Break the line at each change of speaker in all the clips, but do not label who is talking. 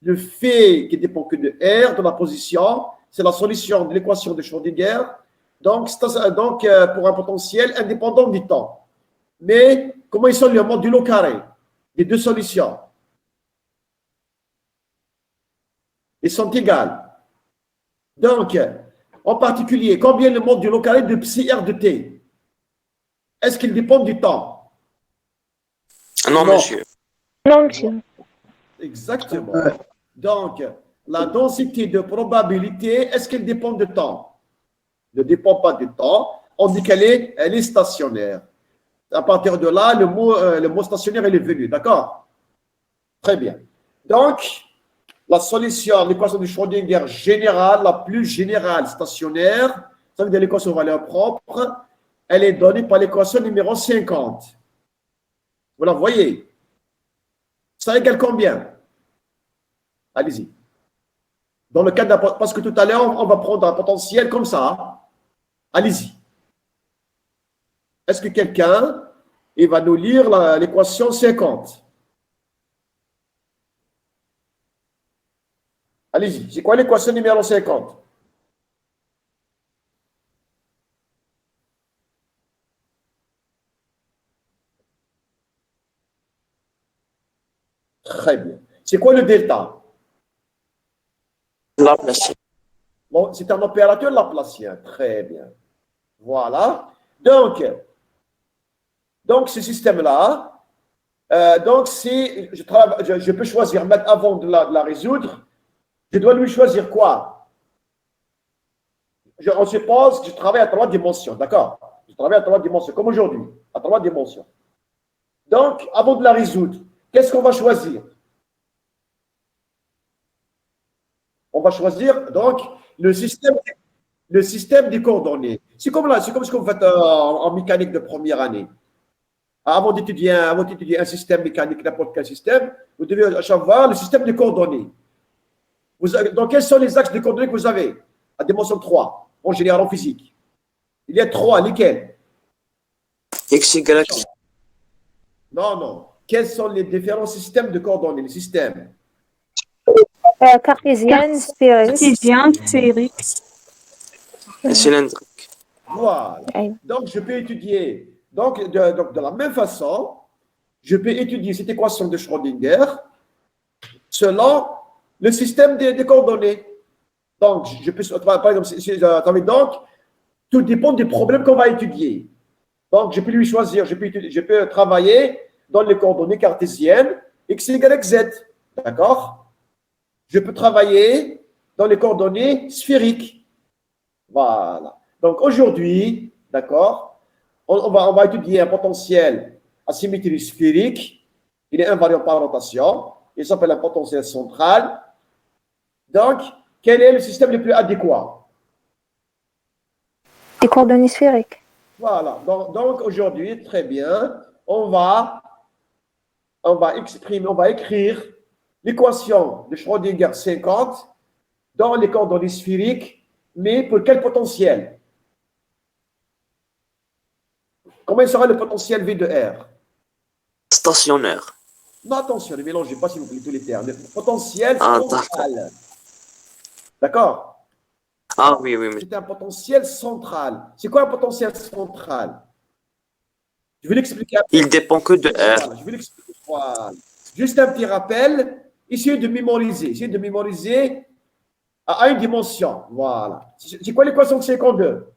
le fait qu'il ne dépend que de R, de la position, c'est la solution de l'équation de Schrödinger. Donc, pour un potentiel indépendant du temps. Mais comment ils sont le modulo carré des deux solutions? Ils sont égales. Donc, en particulier, combien le modulo carré de psi R de t? Est-ce qu'il dépend du temps?
Non, monsieur.
Non, monsieur.
Exactement. Donc, la densité de probabilité, est-ce qu'elle dépend du temps? Ne dépend pas du temps. On dit qu'elle est stationnaire. À partir de là, le mot stationnaire, il est venu. D'accord? Très bien. Donc, la solution, l'équation de Schrödinger générale, la plus générale, stationnaire, ça veut dire l'équation aux valeurs propres, elle est donnée par l'équation numéro 50. Vous la voyez? Ça égale combien? Allez-y. Dans le cas parce que tout à l'heure, on va prendre un potentiel comme ça. Allez-y. Est-ce que quelqu'un va nous lire l'équation 50? Allez-y. C'est quoi l'équation numéro 50? Très bien. C'est quoi le delta?
Laplacien.
Bon, c'est un opérateur laplacien. Très bien. Voilà. Donc ce système-là, je peux choisir maintenant avant de la résoudre, je dois lui choisir quoi? On suppose que je travaille à 3 dimensions, d'accord? Je travaille à 3 dimensions, comme aujourd'hui, à 3 dimensions. Donc, avant de la résoudre, qu'est-ce qu'on va choisir? On va choisir, donc, le système des coordonnées. C'est comme ce que vous faites en mécanique de première année. Avant d'étudier un système mécanique, n'importe quel système, vous devez savoir le système de coordonnées. Donc, quels sont les axes de coordonnées que vous avez? À dimension 3, en général en physique. Il y a 3, lesquels?
X égale à qui?
Non. Quels sont les différents systèmes de coordonnées? Les systèmes
cartésienne, sphérique.
Et cylindrique.
Voilà. Donc, je peux étudier. Donc, de la même façon, je peux étudier cette équation de Schrödinger selon le système des coordonnées. Donc, je peux, par exemple, donc, tout dépend des problèmes qu'on va étudier. Donc, je peux lui choisir, je peux travailler dans les coordonnées cartésiennes, x, y, z. D'accord? Je peux travailler dans les coordonnées sphériques. Voilà. Donc, aujourd'hui, d'accord, on va étudier un potentiel à symétrie sphérique. Il est invariant par rotation. Il s'appelle un potentiel central. Donc, quel est le système le plus adéquat?
Les coordonnées sphériques.
Voilà. Donc aujourd'hui, très bien, on va écrire l'équation de Schrödinger 50 dans les coordonnées sphériques, mais pour quel potentiel? Comment sera le potentiel V de R?
Stationnaire.
Non, attention, ne mélangez pas, s'il vous plaît, tous les termes. Le potentiel
D'accord.
central. D'accord?
Ah oui.
C'est un potentiel central. C'est quoi un potentiel central? Je vais l'expliquer.
Il dépend que de R.
Voilà, je vais l'expliquer. Voilà. Juste un petit rappel. Essayez de mémoriser à une dimension. Voilà. C'est quoi l'équation de 52?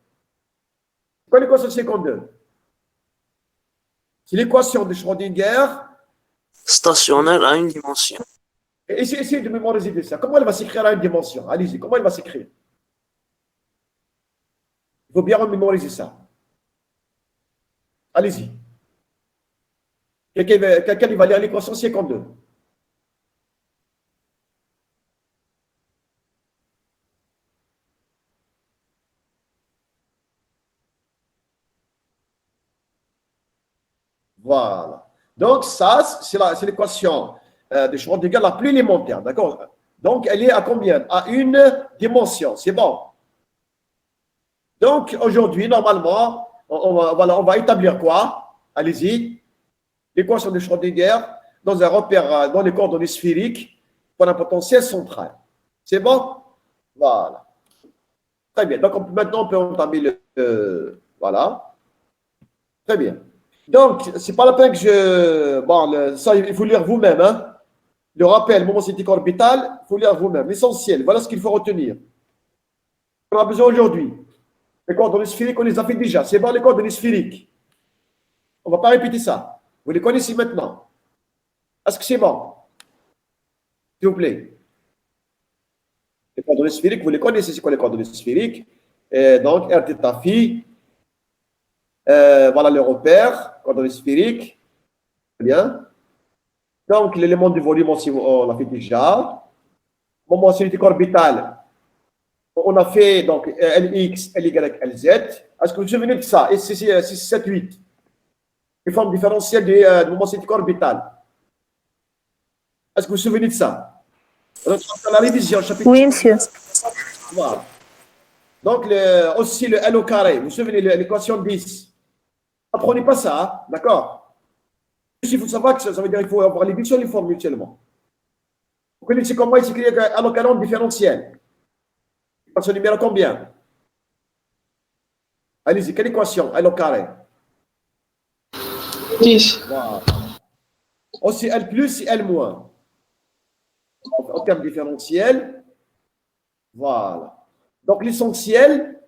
C'est quoi l'équation de 52? C'est l'équation de Schrödinger.
Stationnaire à une dimension.
Essayez de mémoriser ça. Comment elle va s'écrire à une dimension? Allez-y, comment elle va s'écrire? Il faut bien mémoriser ça. Allez-y. Quelqu'un va lire l'équation 52. Voilà. Donc, ça, c'est l'équation de Schrödinger la plus élémentaire. D'accord? Donc, elle est à combien? À une dimension. C'est bon. Donc, aujourd'hui, normalement, on va établir quoi? Allez-y. L'équation de Schrödinger dans un repère, dans les coordonnées sphériques. pour un potentiel central. C'est bon? Voilà. Très bien. Donc, maintenant, on peut entamer voilà. Très bien. Donc, c'est pas la peine que je... Bon, ça, il faut lire vous-même. Hein? Le rappel, moment cinétique orbital, il faut lire vous-même. L'essentiel, voilà ce qu'il faut retenir. On a besoin aujourd'hui. Les coordonnées sphériques, on les a fait déjà. C'est bon, les coordonnées sphériques. On ne va pas répéter ça. Vous les connaissez maintenant. Est-ce que c'est bon? S'il vous plaît. Les coordonnées sphériques, vous les connaissez, c'est quoi les coordonnées sphériques? Donc, R θ phi. Voilà le repère, coordonnées sphériques. Très bien. Donc, l'élément du volume, on l'a fait déjà. Moment cinétique orbital. On a fait donc Lx, Ly, Lz. Est-ce que vous vous souvenez de ça? Et 6, 7, 8. Les formes différentielles du moment cinétique orbital. Est-ce que vous vous souvenez de ça? La révision, chapitre.
Oui, monsieur.
Voilà. Donc, aussi le L au carré. Vous vous souvenez de l'équation 10? Apprenez pas ça, hein? D'accord? Il faut savoir que ça veut dire qu'il faut avoir les buts sur les formes mutuellement. Vous connaissez comment il s'écrit L au carré en différentiel? L'équation numéro combien? Allez-y, quelle équation? L au carré.
10.
Voilà. Aussi L plus et L moins. En termes différentiels. Voilà. Donc, l'essentiel,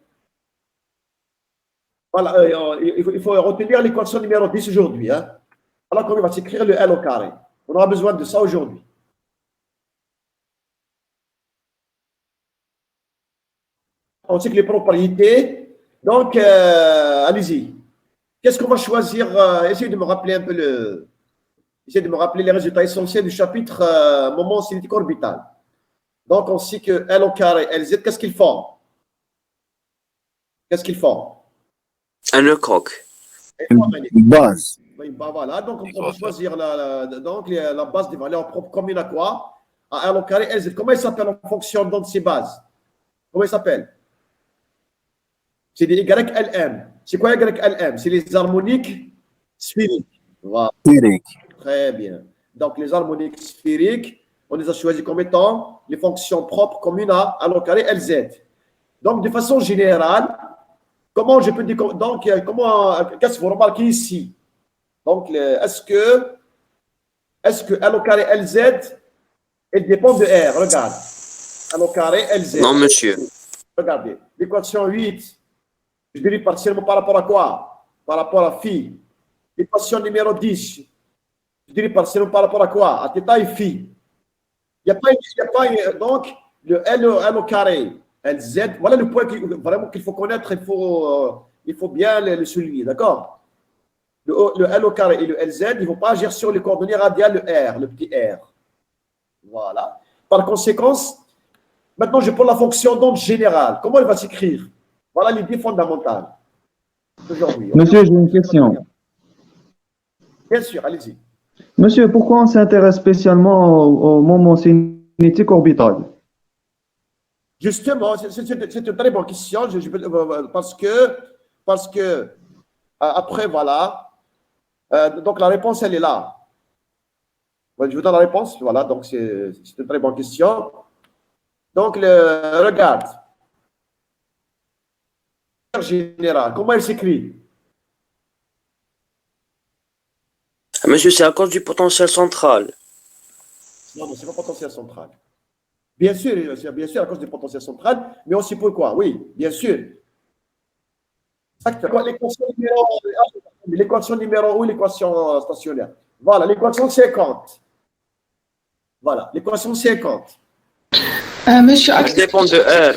voilà, il faut retenir l'équation numéro 10 aujourd'hui. Hein. Alors qu'on va s'écrire le L au carré. On aura besoin de ça aujourd'hui. On sait que les propriétés. Donc, allez-y. Qu'est-ce qu'on va choisir? Essayez de me rappeler un peu Essayez de me rappeler les résultats essentiels du chapitre moment cinétique orbital. Donc, on sait que L au carré, Lz, qu'est-ce qu'ils font? Qu'est-ce qu'ils font?
Un lecoq.
Une base.
Oui, bah voilà, donc on peut choisir la base des valeurs propres commune à quoi? À L au carré, Lz. Comment il s'appelle en fonction de ces bases? Comment il s'appelle? C'est des YLM. C'est quoi YLM? C'est les harmoniques sphériques. Voilà.
Sphérique.
Très bien. Donc, les harmoniques sphériques, on les a choisis comme étant les fonctions propres communes à L au carré, Lz. Donc, de façon générale, comment je peux dire, donc, qu'est-ce que vous remarquez ici? Donc, est-ce que L au carré Lz, elle dépend de R? Regarde. L au carré Lz.
Non, monsieur.
Regardez. L'équation 8, je dérive partiellement par rapport à quoi? Par rapport à phi. L'équation numéro 10, je dérive partiellement par rapport à quoi? À θ et phi. Il n'y a pas, donc, le L au carré Lz, voilà le point vraiment qu'il faut connaître, il faut bien le souligner, d'accord? Le L au carré et le Lz, il ne faut pas agir sur les coordonnées radiales, le R, le petit R. Voilà. Par conséquent, maintenant je prends la fonction d'onde générale. Comment elle va s'écrire? Voilà l'idée fondamentale aujourd'hui.
Monsieur, j'ai une question.
Bien sûr, allez-y.
Monsieur, pourquoi on s'intéresse spécialement au moment cinétique orbital?
Justement, c'est une très bonne question, parce que après, voilà, donc la réponse, elle est là. Je vous donne la réponse, voilà, donc c'est une très bonne question. Donc, regarde, général, comment elle s'écrit?
Monsieur, c'est à cause du potentiel central.
Non, ce n'est pas potentiel central. Bien sûr, à cause du potentiel central, mais aussi pourquoi? Oui, bien sûr. L'équation numéro 1, l'équation stationnaire. Voilà, l'équation 50. Voilà, l'équation 50.
Monsieur,
Ça dépend de R.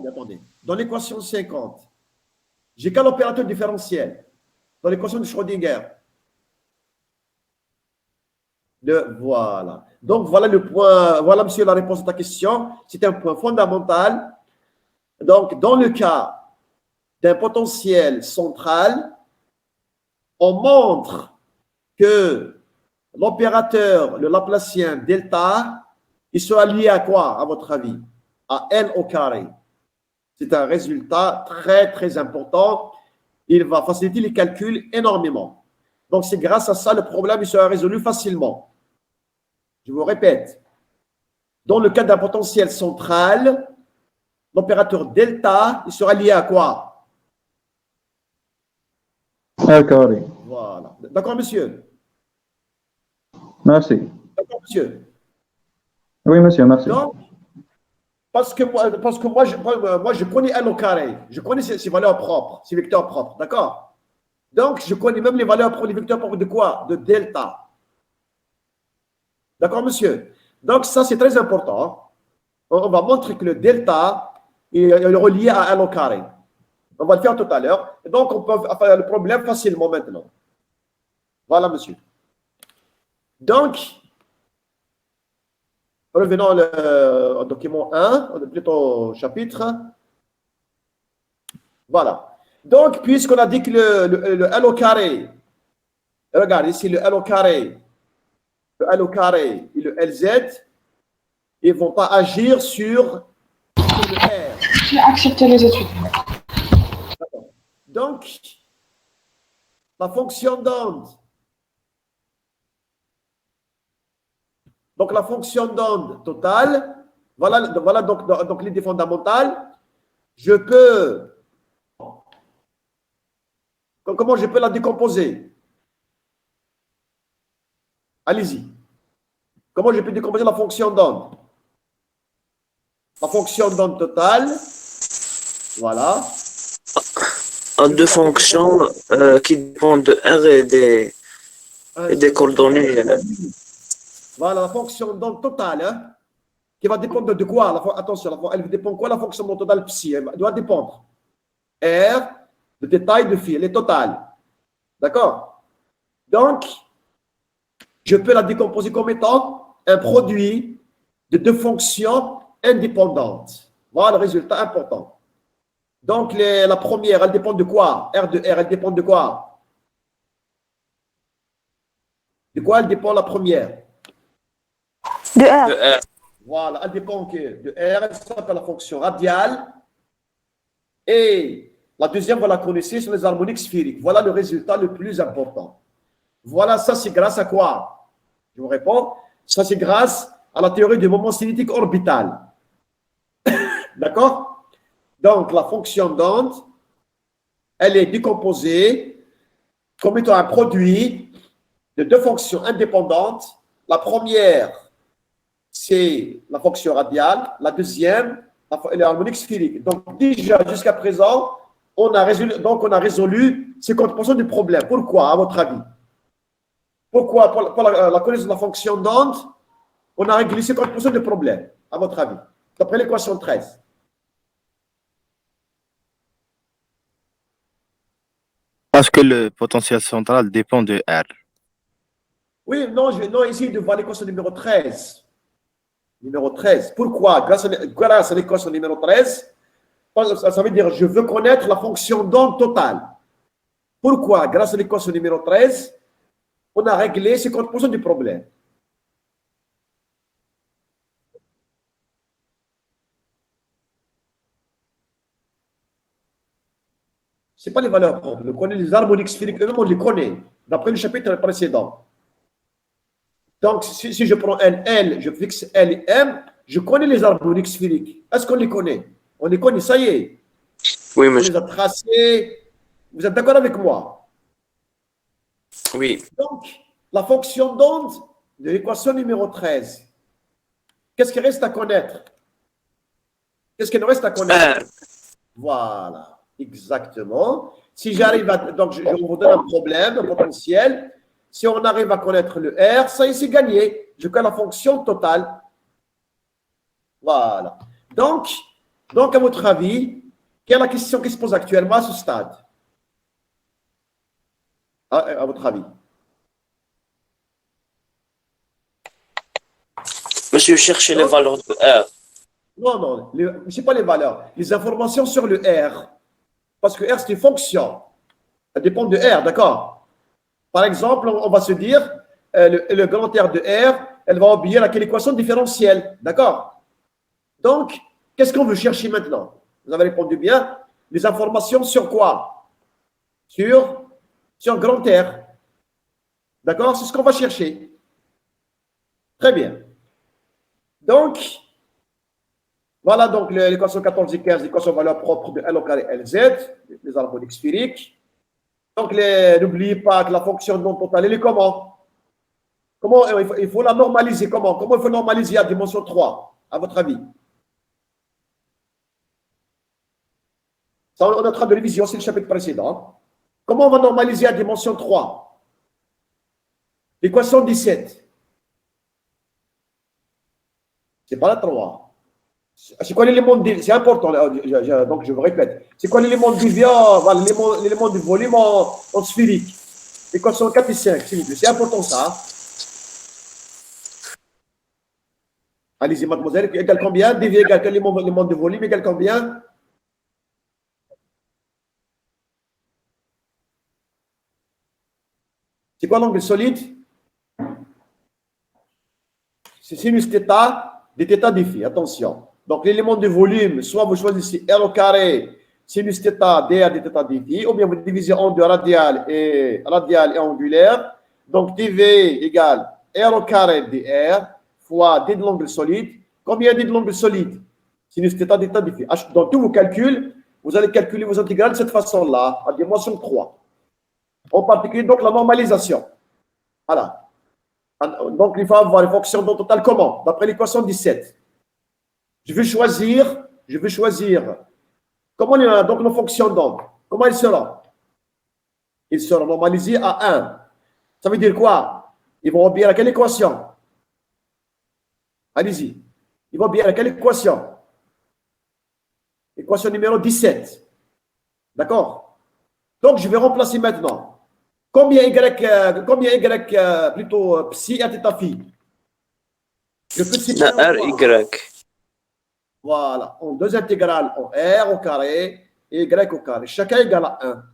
Attendez. Dans l'équation 50, j'ai quel opérateur différentiel? Dans l'équation de Schrödinger. Voilà. Donc, voilà le point. Voilà, monsieur, la réponse à ta question. C'est un point fondamental. Donc, dans le cas d'un potentiel central, on montre que l'opérateur, le Laplacien delta, il sera lié à quoi, à votre avis? À L au carré. C'est un résultat très, très important. Il va faciliter les calculs énormément. Donc, c'est grâce à ça, le problème il sera résolu facilement. Je vous répète. Dans le cas d'un potentiel central, l'opérateur delta, il sera lié à quoi?
R carré.
Voilà. D'accord, monsieur?
Merci.
D'accord, monsieur?
Oui, monsieur, merci.
Donc, parce que moi, je connais L au carré. Je connais ses valeurs propres, ses vecteurs propres. D'accord? Donc, je connais même les valeurs propres, les vecteurs propres de quoi? De delta. D'accord, monsieur? Donc, ça, c'est très important. On va montrer que le delta est relié à L au carré. On va le faire tout à l'heure. Donc, on peut faire le problème facilement maintenant. Voilà, monsieur. Donc, revenons au document 1, plutôt au chapitre. Voilà. Donc, puisqu'on a dit que le L au carré, regarde ici, le L au carré et le LZ, ils ne vont pas agir sur le R.
J'ai accepté les études.
Donc, la fonction d'onde. Donc, la fonction d'onde totale, voilà donc l'idée fondamentale. Je peux, comment je peux la décomposer? Allez-y. Comment je peux décomposer la fonction d'onde? La fonction d'onde totale, voilà.
En deux fonctions qui dépendent de R et des coordonnées.
Voilà, la fonction d'onde totale, hein, qui va dépendre de quoi? Attention, elle dépend de quoi la fonction d'onde totale psi? Elle doit dépendre. R, de détail de phi, elle est totale. D'accord? Donc, je peux la décomposer comme étant un produit de deux fonctions indépendantes. Voilà le résultat important. Donc, la première, elle dépend de quoi? R de R, elle dépend de quoi? De quoi elle dépend la première?
De R.
Voilà, elle dépend de R, elle s'appelle la fonction radiale. Et la deuxième, vous la connaissez, sont les harmoniques sphériques. Voilà le résultat le plus important. Voilà, ça c'est grâce à quoi? Je vous réponds, ça c'est grâce à la théorie du moment cinétique orbital. D'accord? Donc, la fonction d'onde, elle est décomposée comme étant un produit de deux fonctions indépendantes. La première, c'est la fonction radiale. La deuxième, l'harmonique sphérique. Donc, déjà, jusqu'à présent, on a résolu 50% du problème. Pourquoi, à votre avis? Pourquoi, pour la connaissance de la fonction d'onde, on a réglé 50% du problème, à votre avis, d'après l'équation 13?
Parce que le potentiel central dépend de R.
Oui, non, ici, de voir l'équation numéro 13. Numéro 13. Pourquoi? Grâce à l'équation numéro 13, ça veut dire je veux connaître la fonction d'onde totale. Pourquoi? Grâce à l'équation numéro 13, on a réglé 50% du problème. Ce n'est pas les valeurs propres. On connaît les harmoniques sphériques, eux-mêmes, on les connaît, d'après le chapitre précédent. Donc, si je prends un L, je fixe L et M, je connais les harmoniques sphériques. Est-ce qu'on les connaît? On les connaît, ça y est.
Oui,
On
monsieur.
les a tracés. Vous êtes d'accord avec moi?
Oui.
Donc, la fonction d'onde de l'équation numéro 13, qu'est-ce qui reste à connaître? Qu'est-ce qu'il nous reste à connaître?
R.
Voilà, exactement. Si j'arrive à... Donc, je vous donne un problème, un potentiel. Si on arrive à connaître le R, ça y est, c'est gagné. Je connais la fonction totale. Voilà. Donc, à votre avis, quelle est la question qui se pose actuellement à ce stade? À votre avis?
Monsieur, cherchez les valeurs de R.
Non, ce n'est pas les valeurs. Les informations sur le R. Parce que R, c'est une fonction. Ça dépend de R, d'accord? Par exemple, on va se dire, le grand R de R, elle va obéir à quelle équation différentielle, d'accord? Donc, qu'est-ce qu'on veut chercher maintenant? Vous avez répondu bien. Les informations sur quoi? Sur grand R. D'accord? C'est ce qu'on va chercher. Très bien. Donc, voilà donc l'équation 14 et 15, l'équation valeur propre de L au carré LZ, les harmoniques sphériques. Donc, n'oubliez pas que la fonction non totale, elle est comment? Comment il faut la normaliser? Comment il faut normaliser à dimension 3, à votre avis? Ça, on est en train de révision, c'est le chapitre précédent. Comment on va normaliser à dimension 3? L'équation 17. C'est pas la 3. C'est quoi l'élément de... C'est important, donc je vous répète. C'est quoi l'élément déviant, voilà, l'élément du volume en sphérique? L'équation 4 et 5, s'il vous plaît. C'est important ça. Allez-y, mademoiselle, égale combien? Dévié égale quel élément de volume égale combien? C'est quoi l'angle solide? C'est sinus θ, dθ dφ. Attention. Donc, l'élément de volume, soit vous choisissez R au carré, sinus θ, dr dθ dφ, ou bien vous divisez en deux radial et angulaire. Donc, dv égale R au carré dr fois d de l'angle solide. Combien d de l'angle solide? Sinus θ, dθ dφ. Dans tous vos calculs, vous allez calculer vos intégrales de cette façon-là, à dimension 3. En particulier, donc, la normalisation. Voilà. Donc, il faut avoir une fonction non totale comment? D'après l'équation 17. Je vais choisir comment donc nos fonctions donc. Comment il sera? Il sera normalisé à 1. Ça veut dire quoi? Ils vont obéir à quelle équation? Allez-y. Ils vont obéir à quelle équation? Équation numéro 17. D'accord? Donc, je vais remplacer maintenant. Combien y, plutôt psi à θ phi? Je peux séparer
R, Y.
Voilà, en deux intégrales, en R au carré et Y au carré. Chacun égale à 1.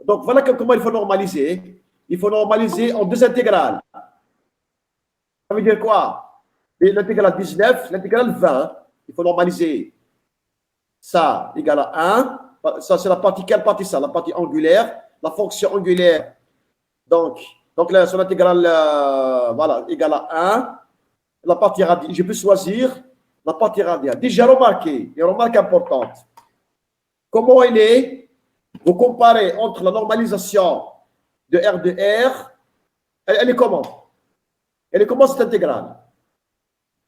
Donc, voilà comment il faut normaliser. Il faut normaliser en deux intégrales. Ça veut dire quoi? L'intégrale 19, l'intégrale 20. Il faut normaliser ça égale à 1. Ça, c'est la partie, quelle partie ça? La partie angulaire, la fonction angulaire. Donc là, sur l'intégrale, voilà, égale à 1. La partie radiale, je peux choisir la partie radiale. Déjà remarqué, une remarque importante. Comment elle est? Vous comparez entre la normalisation de R de R, elle est comment? Elle est comment cette intégrale?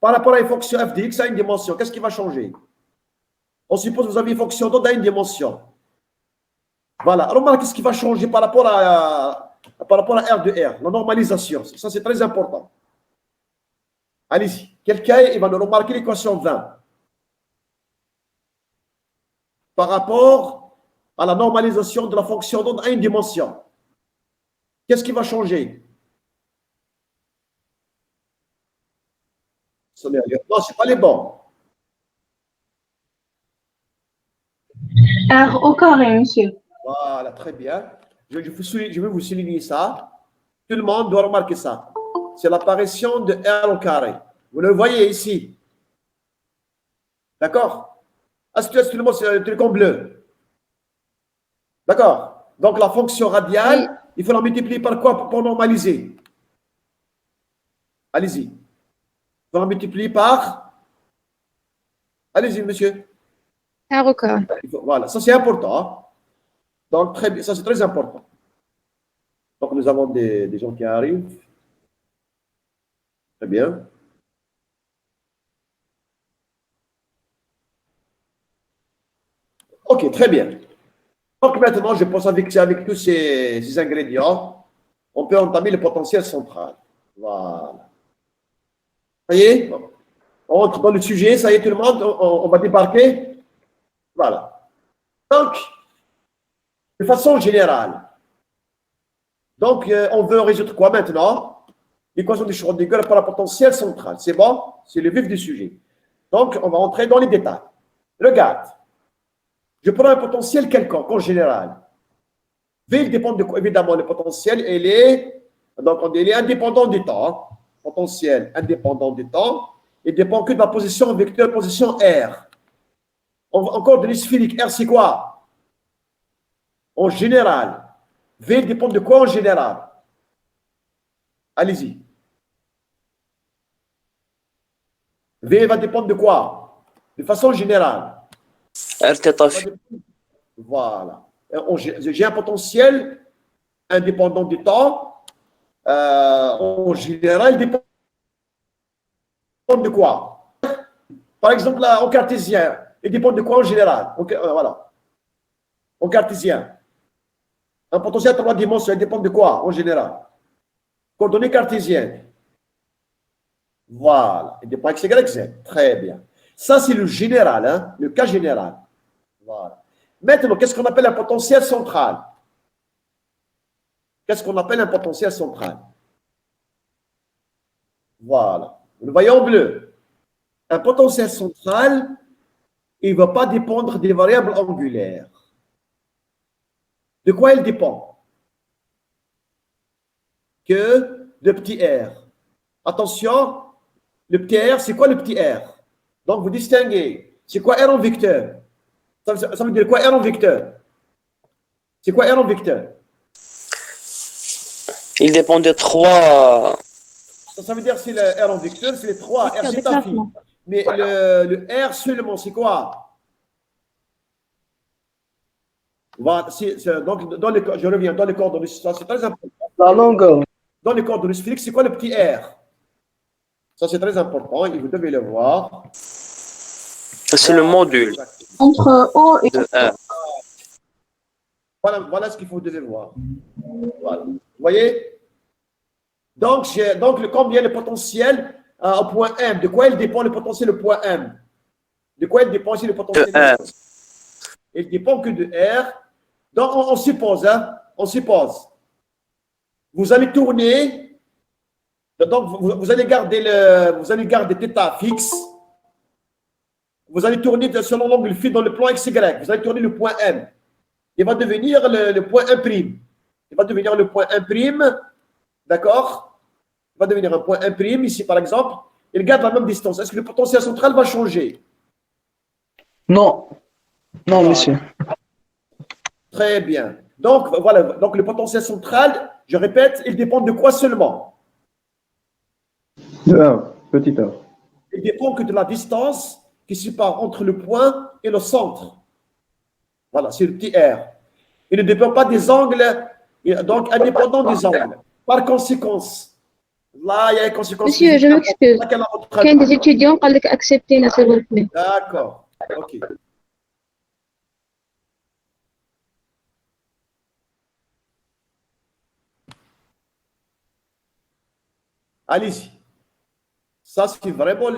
Par rapport à une fonction f de x à une dimension, qu'est-ce qui va changer? On suppose que vous avez une fonction d'onde à une dimension. Voilà. Remarquez ce qui va changer par rapport à R de R, la normalisation. Ça, c'est très important. Allez-y. Quelqu'un, il va nous remarquer l'équation 20. Par rapport à la normalisation de la fonction d'onde à une dimension. Qu'est-ce qui va changer? Non, ce n'est pas les bons.
R au carré, monsieur.
Voilà, très bien. Je vais vous souligner ça. Tout le monde doit remarquer ça. C'est l'apparition de R au carré. Vous le voyez ici. D'accord? Est-ce que tout le monde c'est le truc en bleu? D'accord? Donc, la fonction radiale, oui. Il faut la multiplier par quoi pour normaliser? Allez-y. Il faut la multiplier par... Allez-y, monsieur.
R au carré.
Voilà, ça c'est important. Donc, très bien, ça c'est très important. Donc, nous avons des gens qui arrivent. Très bien. Ok, très bien. Donc, maintenant, je pense avec tous ces ingrédients, on peut entamer le potentiel central. Voilà. Ça y est? On entre dans le sujet, ça y est, tout le monde, on va débarquer. Voilà. Donc, de façon générale, donc, on veut résoudre quoi maintenant? L'équation de Schrödinger par le potentiel central. C'est bon? C'est le vif du sujet. Donc, on va entrer dans les détails. Regarde. Je prends un potentiel quelconque, en général. V dépend de quoi? Évidemment, le potentiel, il est indépendant du temps. Potentiel indépendant du temps. Il ne dépend que de la position vecteur, position R. Encore de l'isphérique. R, c'est quoi? En général. V dépend de quoi en général? Allez-y. V va dépendre de quoi? De façon générale.
ارتطاف في.
Voilà. J'ai un potentiel indépendant du temps. En général, il dépend de quoi? Par exemple, là, en cartésien, il dépend de quoi en général? Voilà. En cartésien. Un potentiel à 3 dimensions, il dépend de quoi en général? Coordonnées cartésiennes. Voilà. Il dépend x égale z. Très bien. Ça, c'est le général, hein, le cas général. Voilà. Maintenant, qu'est-ce qu'on appelle un potentiel central? Qu'est-ce qu'on appelle un potentiel central? Voilà. Vous le voyez en bleu. Un potentiel central, il ne va pas dépendre des variables angulaires. De quoi il dépend? Que de petit r. Attention, le petit r, c'est quoi le petit r? Donc, vous distinguez. C'est quoi r en vecteur? Ça veut dire quoi r en vecteur? C'est quoi r en vecteur?
Il dépend de 3.
Ça veut dire c'est le R en vecteur, c'est les 3. R, c'est ta fille. Mais le R seulement, c'est quoi? Voilà, donc, je reviens dans les coordonnées. Ça, c'est très important.
La longueur.
Dans les coordonnées sphériques, c'est quoi le petit R? Ça, c'est très important et vous devez le voir.
C'est le module
Entre O et
de R.
Voilà ce qu'il faut devez voir. Voilà. Vous voyez? Donc, combien le potentiel au point M? De quoi il dépend le potentiel au point M? De quoi il dépend ici le potentiel?
De R.
Il ne dépend que de R. Donc, on suppose, hein, on suppose. Vous allez tourner. Donc, vous allez garder θ fixe. Vous allez tourner selon l'angle phi dans le plan XY. Vous allez tourner le point M. Il va devenir le point 1'. Il va devenir le point 1'. D'accord? Il va devenir un point 1'. Ici, par exemple, il garde la même distance. Est-ce que le potentiel central va changer?
Non. Non, monsieur.
Très bien. Donc, voilà. Donc, le potentiel central, je répète, il dépend de quoi seulement?
De R, petit r.
Il dépend que de la distance qui sépare entre le point et le centre. Voilà, c'est le petit r. Il ne dépend pas des angles, donc indépendant des angles. Par conséquent, là, il y a une conséquence.
Monsieur, je m'excuse. Il y a des étudiants qui ont accepté, s'il vous plaît.
D'accord. OK. Allez-y. Ça, c'est vraiment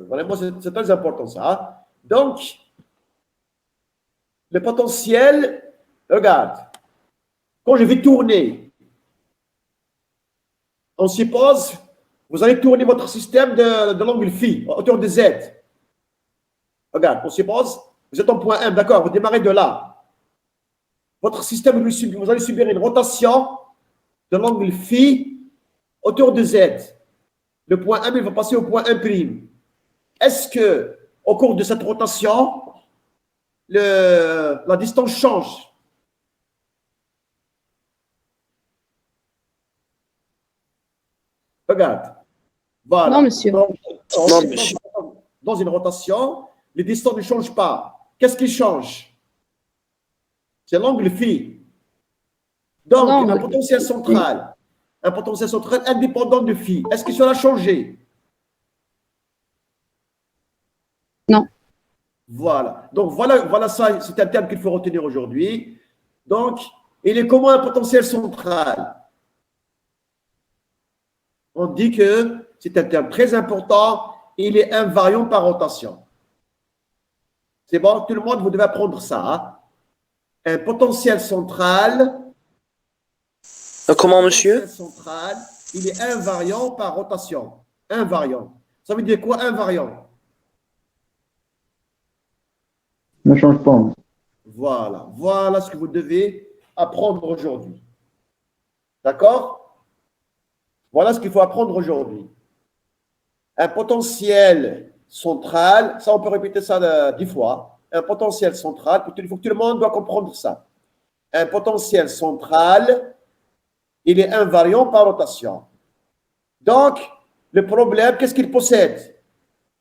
Vraiment, c'est très important, ça. Hein? Donc, le potentiel, regarde, quand je vais tourner, on suppose, vous allez tourner votre système de l'angle phi, à hauteur de Z. Regarde, on suppose, vous êtes en point M, d'accord, vous démarrez de là. Votre système, vous allez subir une rotation de l'angle phi, hauteur de Z. Le point M, il va passer au point 1'. Est-ce que, au cours de cette rotation, la distance change? Regarde. Voilà.
Non, monsieur.
Donc,
Non, monsieur.
dans une rotation, les distances ne changent pas. Qu'est-ce qui change? C'est l'angle phi. Donc,
Non,
un potentiel central indépendant de phi, est-ce que cela a changé?
Non.
Voilà. Donc, voilà ça, c'est un terme qu'il faut retenir aujourd'hui. Donc, il est comment un potentiel central? On dit que c'est un terme très important. Il est invariant par rotation. C'est bon, tout le monde, vous devez apprendre ça. Hein? Un potentiel central.
Comment, monsieur?
Central, il est invariant par rotation. Invariant. Ça veut dire quoi, invariant?
Ne change pas.
Voilà. Voilà ce que vous devez apprendre aujourd'hui. D'accord? Voilà ce qu'il faut apprendre aujourd'hui. Un potentiel central, ça on peut répéter ça 10 fois. Un potentiel central, il faut que tout le monde doit comprendre ça. Un potentiel central, il est invariant par rotation. Donc, Le problème, qu'est-ce qu'il possède?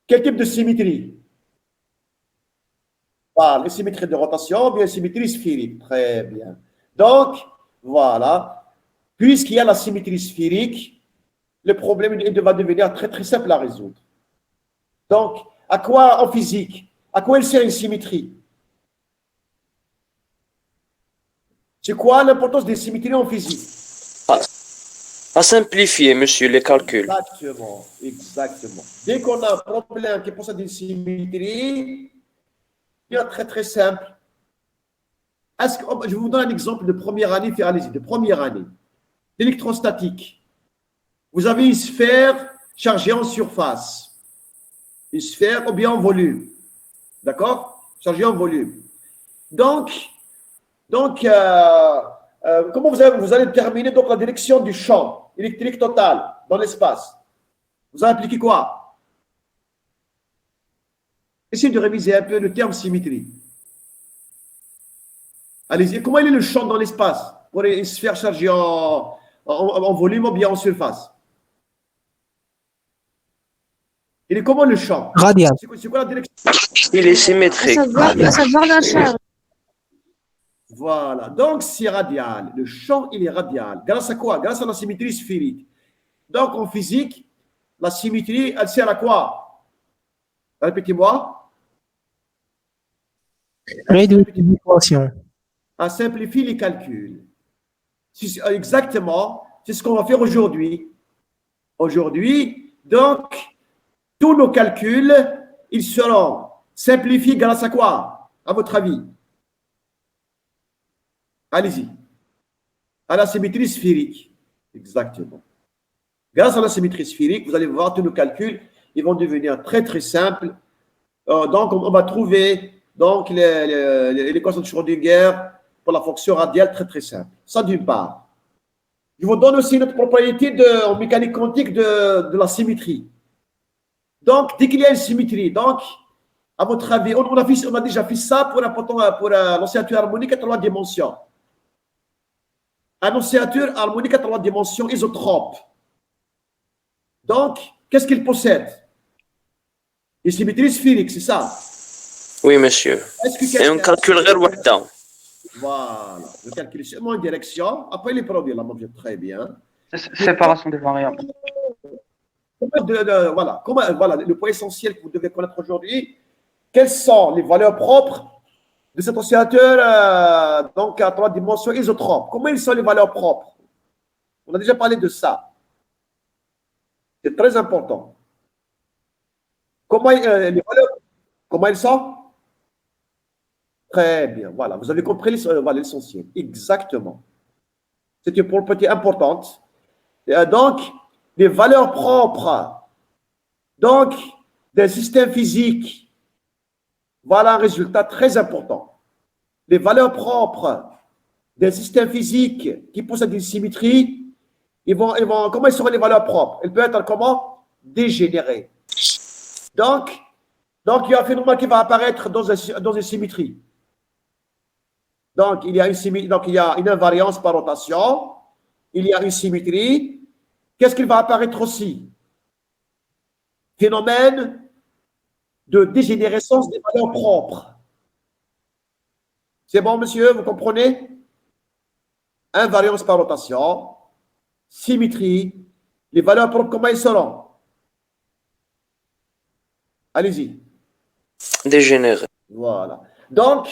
Quel type de symétrie? Voilà, les symétries de rotation, bien symétrie sphérique. Très bien. Donc, voilà. Puisqu'il y a la symétrie sphérique, le problème va devenir très, très simple à résoudre. Donc, à quoi en physique? À quoi elle sert une symétrie? C'est quoi l'importance des symétries en physique?
À simplifier, monsieur, les calculs.
Exactement, exactement. Dès qu'on a un problème qui possède une symétrie, c'est très très simple. Je vous donne un exemple de première année, allez-y, de première année. L'électrostatique. Vous avez une sphère chargée en surface. Une sphère ou bien en volume. D'accord? Chargée en volume. Donc comment vous allez déterminer donc, la direction du champ électrique total dans l'espace? Vous allez appliquer quoi? Essayez de réviser un peu le terme symétrie. Allez-y, comment il est le champ dans l'espace pour une sphère chargée en volume ou bien en surface? Il est comment le champ?
Radial.
C'est quoi la direction?
Il est symétrique.
À savoir la charge.
Voilà, donc c'est radial. Le champ, il est radial. Grâce à quoi? Grâce à la symétrie sphérique. Donc en physique, la symétrie, elle sert à quoi? Répétez-moi.
Réduire les équations.
À simplifier les calculs. Exactement, c'est ce qu'on va faire aujourd'hui. Aujourd'hui, donc, tous nos calculs, ils seront simplifiés grâce à quoi? À votre avis? Allez-y. À la symétrie sphérique. Exactement. Grâce à la symétrie sphérique, vous allez voir tous nos calculs, ils vont devenir très très simples. Donc, on va trouver donc l'équation de Schrödinger pour la fonction radiale très très simple. Ça d'une part. Je vous donne aussi notre propriété en mécanique quantique de la symétrie. Donc, dès qu'il y a une symétrie, donc, à votre avis, on a déjà fait ça pour l'oscillateur harmonique à 3 dimensions. Un oscillateur harmonique à 3 dimensions isotrope. Donc, qu'est-ce qu'il possède? Une symétrie sphérique, c'est ça?
Oui, monsieur. Et on calculerait le wahda.
Voilà. Je calcule seulement une direction. Après, les produits, là, très bien.
Séparation des variables.
Voilà, le point essentiel que vous devez connaître aujourd'hui. Quelles sont les valeurs propres de cet oscillateur donc à 3 dimensions isotrope? Comment ils sont les valeurs propres? On a déjà parlé de ça. C'est très important. Comment les valeurs, comment elles sont? Très bien, voilà. Vous avez compris l'essentiel. Exactement. C'est une propriété importante. Donc, les valeurs propres donc, des systèmes physiques, voilà un résultat très important. Les valeurs propres des systèmes physiques qui possèdent une symétrie, comment seront les valeurs propres? Elles peuvent être comment? Dégénérées. Donc, il y a un phénomène qui va apparaître dans une symétrie. Donc, il y a une invariance par rotation, il y a une symétrie. Qu'est-ce qui va apparaître aussi? Phénomène de dégénérescence des valeurs propres. C'est bon, monsieur, vous comprenez? Invariance par rotation, symétrie, les valeurs propres, comment elles seront? Allez-y.
Dégénéré.
Voilà. Donc,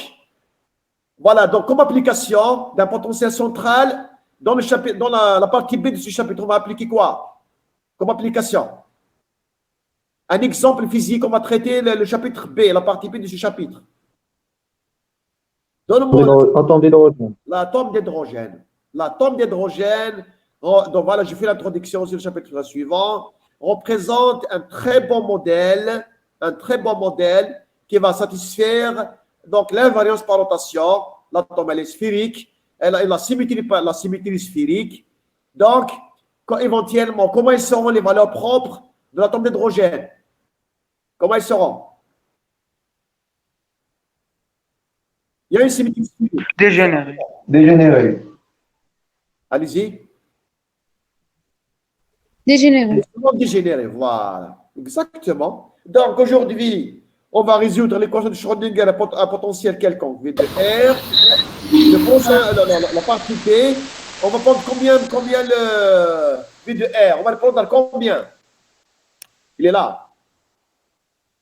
comme application d'un potentiel central, dans la partie B de ce chapitre, on va appliquer quoi? Comme application. Un exemple physique, on va traiter le chapitre B, la partie B de ce chapitre. Donne-moi
Atome d'hydrogène.
l'atome d'hydrogène. L'atome d'hydrogène, donc voilà, je fais l'introduction sur le chapitre suivant, représente un très bon modèle qui va satisfaire donc l'invariance par rotation. L'atome elle est sphérique, elle a la symétrie sphérique. Donc, éventuellement, comment elles seront les valeurs propres de l'atome d'hydrogène? Comment elles seront? Il y a une symétrie sphérique.
Dégénéré.
Allez-y.
Dégénéré.
Comment dégénérer, voilà. Exactement. Donc, aujourd'hui, on va résoudre l'équation de Schrödinger à potentiel quelconque. V de R. La partie B, on va prendre combien le V de R? On va le prendre à combien? Il est là.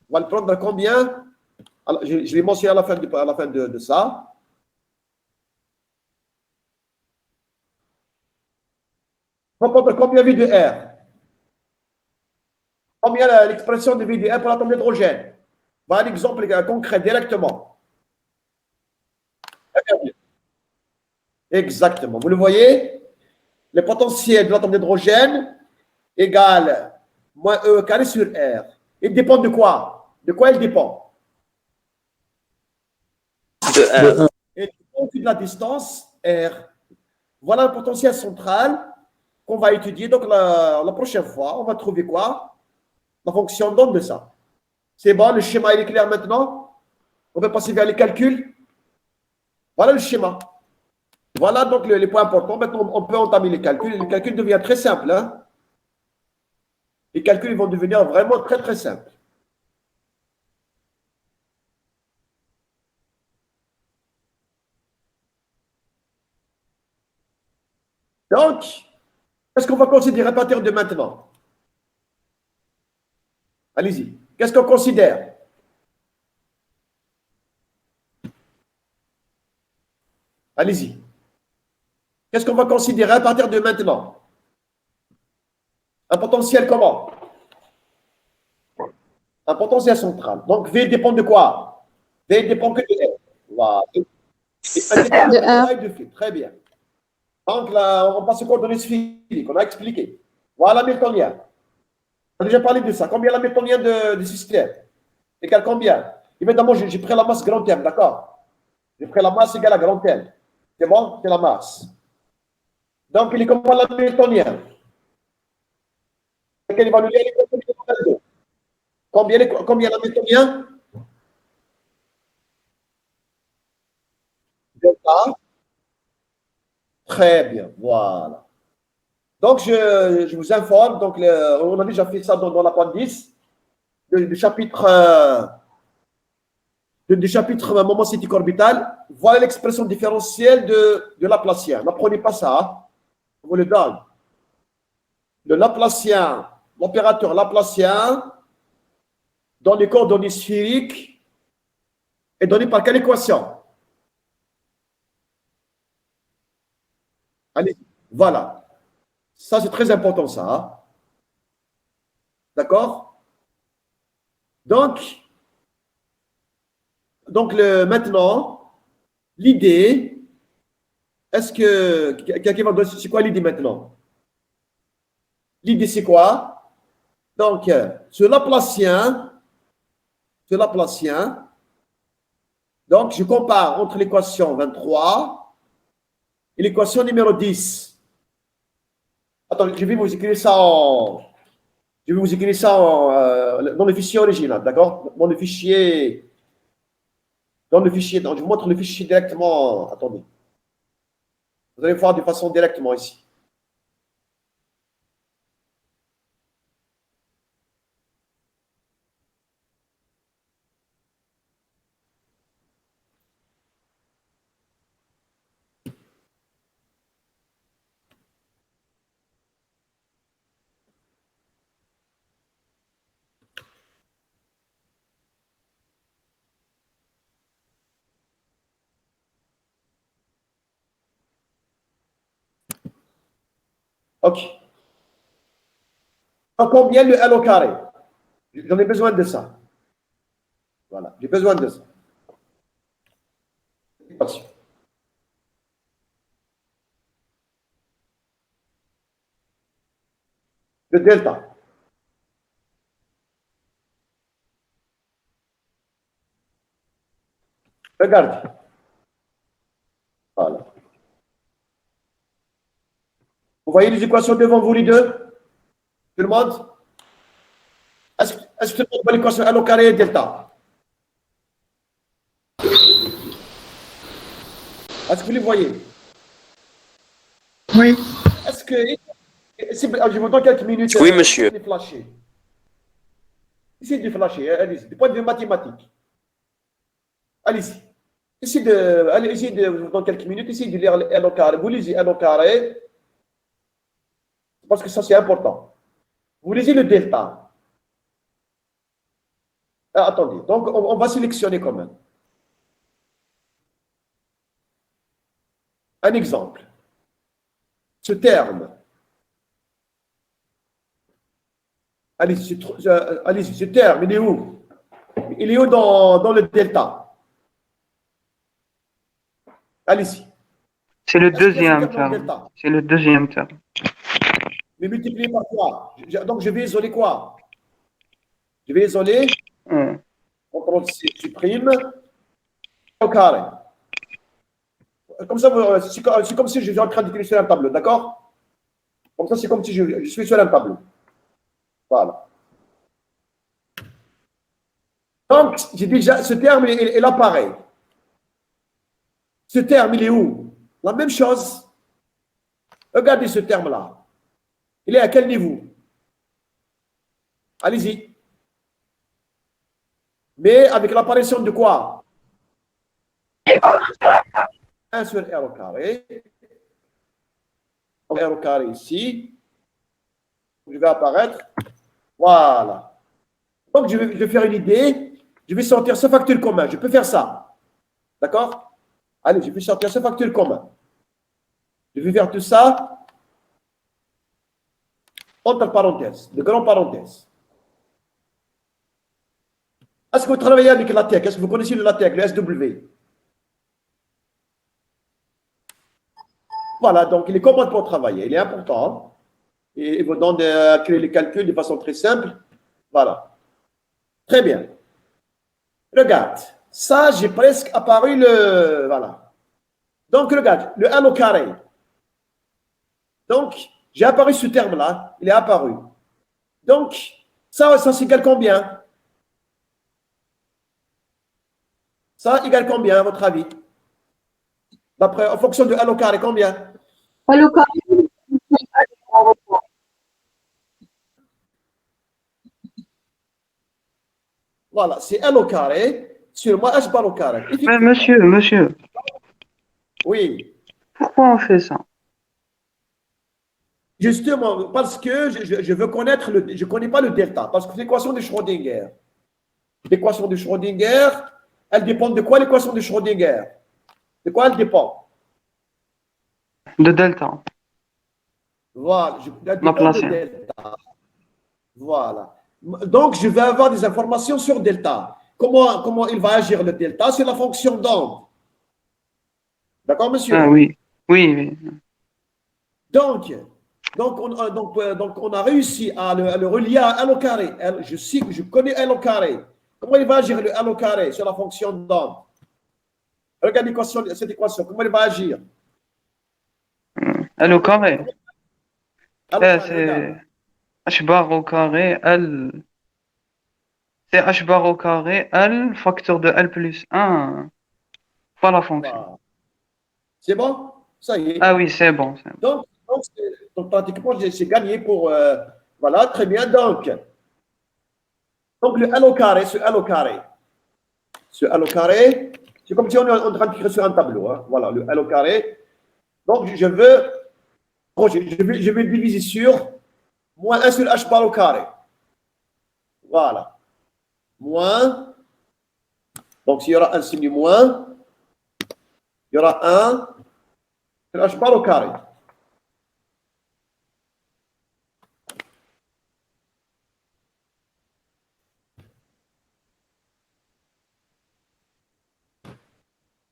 On va le prendre à combien? Alors, je l'ai mentionné à la fin de ça. On va prendre combien V de R? Combien l'expression de V de R pour l'atome d'hydrogène? Voilà un exemple concret directement. Exactement. Vous le voyez? Le potentiel de l'atome d'hydrogène égale moins E carré sur R. Il dépend de quoi? De quoi il dépend?
De R.
Il dépend de la distance R. Voilà le potentiel central qu'on va étudier. Donc, la prochaine fois, on va trouver quoi? La fonction d'onde de ça. C'est bon, le schéma il est clair maintenant? On peut passer vers les calculs. Voilà le schéma. Voilà donc les points importants. Maintenant, on peut entamer les calculs. Les calculs deviennent très simples. Hein? Les calculs ils vont devenir vraiment très, très simples. Donc, qu'est-ce qu'on va considérer à partir de maintenant? Allez-y. Qu'est-ce qu'on considère? Allez-y. Qu'est-ce qu'on va considérer à partir de maintenant? Un potentiel comment? Un potentiel central. Donc, V dépend de quoi? V dépend que de R. Voilà. Et
De R.
et de phi. Très bien. Donc, là, on passe aux coordonnées sphériques. On a expliqué. Voilà l'hamiltonien. On a déjà parlé de ça. Combien l'hamiltonien du système? Égal combien? Évidemment, j'ai pris la masse grand M, d'accord? J'ai pris la masse égale à grand M. C'est bon? C'est la masse. Donc, il est comment l'hamiltonien? Il va nous dire combien l'hamiltonien? Delta. Très bien, voilà. Donc, je vous informe, donc, on a déjà fait ça dans l'appendice du chapitre du chapitre moment cinétique orbital. Voilà l'expression différentielle de Laplacien. N'apprenez pas ça, hein. On vous le donne. Le Laplacien, l'opérateur Laplacien, dans les coordonnées sphériques, est donné par quelle équation? Allez, voilà. Ça, c'est très important, ça. Hein? D'accord? Donc maintenant, l'idée, est-ce que quelqu'un va donner, c'est quoi l'idée maintenant? L'idée, c'est quoi? Donc, ce Laplacien, donc je compare entre l'équation 23 et l'équation numéro 10. Attends, je vais vous écrire ça dans le fichier original, d'accord? Dans le fichier, donc je vous montre le fichier directement. Attendez. Vous allez voir de façon directement ici. OK. À combien le L au carré? J'en ai besoin de ça. Voilà, j'ai besoin de ça. Attention. Le delta. Regarde. Voilà. Vous voyez les équations devant vous, les deux? Tout le monde? Est-ce que tout le monde voit l'équation L au carré et delta? Est-ce que vous les voyez?
Oui.
Est-ce que Je vous donne quelques minutes.
Oui, monsieur.
De flasher. Essayez de flasher, allez-y, du point de vue mathématique. Allez-y. Essayez de, je vous donne quelques minutes, essayez de lire L au carré. Vous lisez L au carré, parce que ça c'est important. Vous lisez le delta. Ah, attendez, donc on va sélectionner quand même. Un exemple. Ce terme. Allez-y, ce terme, il est où? Il est où dans le delta? Allez-y.
C'est le
Est-ce qu'il y a ce
deuxième
terme dans le
terme.
delta?
C'est le deuxième terme.
Mais multiplié par quoi? Donc je vais isoler quoi? Je vais isoler, CTRL C, supprime, au carré. Comme ça, c'est comme si je suis en train d'écrire sur un tableau, d'accord? Comme ça, c'est comme si je suis sur un tableau. Voilà. Donc, j'ai déjà, ce terme, il apparaît. Ce terme, il est où? La même chose. Regardez ce terme-là. Il est à quel niveau? Allez-y. Mais avec l'apparition de quoi? 1 sur R au carré. R au carré ici. Je vais apparaître. Voilà. Donc, je vais faire une idée. Je vais sortir ce facteur commun. Je peux faire ça. D'accord? Allez, je vais sortir ce facteur commun. Je vais faire tout ça entre parenthèses, de grandes parenthèses. Est-ce que vous travaillez avec LaTeX? Est-ce que vous connaissez le LaTeX, le SW? Voilà, donc il est commun pour travailler. Il est important. Et il vous donne à créer les calculs de façon très simple. Voilà. Très bien. Regarde. Ça, j'ai presque apparu le... Voilà. Donc, regarde, le 1 au carré. Donc, j'ai apparu ce terme-là. Il est apparu. Donc, ça s'égale combien? Ça égale combien, à votre avis? D'après, en fonction de 1 au carré, combien?
L au carré.
Voilà, c'est 1 au carré sur moins h bar au carré.
Mais monsieur,
Oui.
pourquoi on fait ça?
Justement, parce que je veux connaître je ne connais pas le delta, parce que l'équation de Schrödinger. L'équation de Schrödinger, elle dépend de quoi l'équation de Schrödinger? De quoi elle dépend?
De delta.
Voilà, elle
Ma
dépend
place.
de delta. Voilà. Donc, je vais avoir des informations sur delta. Comment il va agir le delta? C'est la fonction d'onde. D'accord, monsieur?
Ah oui. Oui.
Donc, on a réussi à le relier à L au carré. Je connais L au carré. Comment il va agir le L au carré sur la fonction d'onde? Regardez cette équation. Comment il va agir?
L au carré.
L au carré,
C'est
regarde.
h bar au carré L. C'est h bar au carré L facteur de L plus 1. Pas la fonction.
Voilà. C'est bon? Ça y est.
Ah oui, c'est bon.
Donc, pratiquement, j'ai gagné pour... voilà, très bien. Donc, le L au carré, ce L au carré. Ce L au carré, c'est comme si on est en train d'écrire sur un tableau. Hein. Voilà, le L au carré. Donc, je vais diviser sur moins 1 sur h bar au carré. Voilà. Moins. Donc, s'il y aura un signe moins, il y aura 1 sur h bar au carré.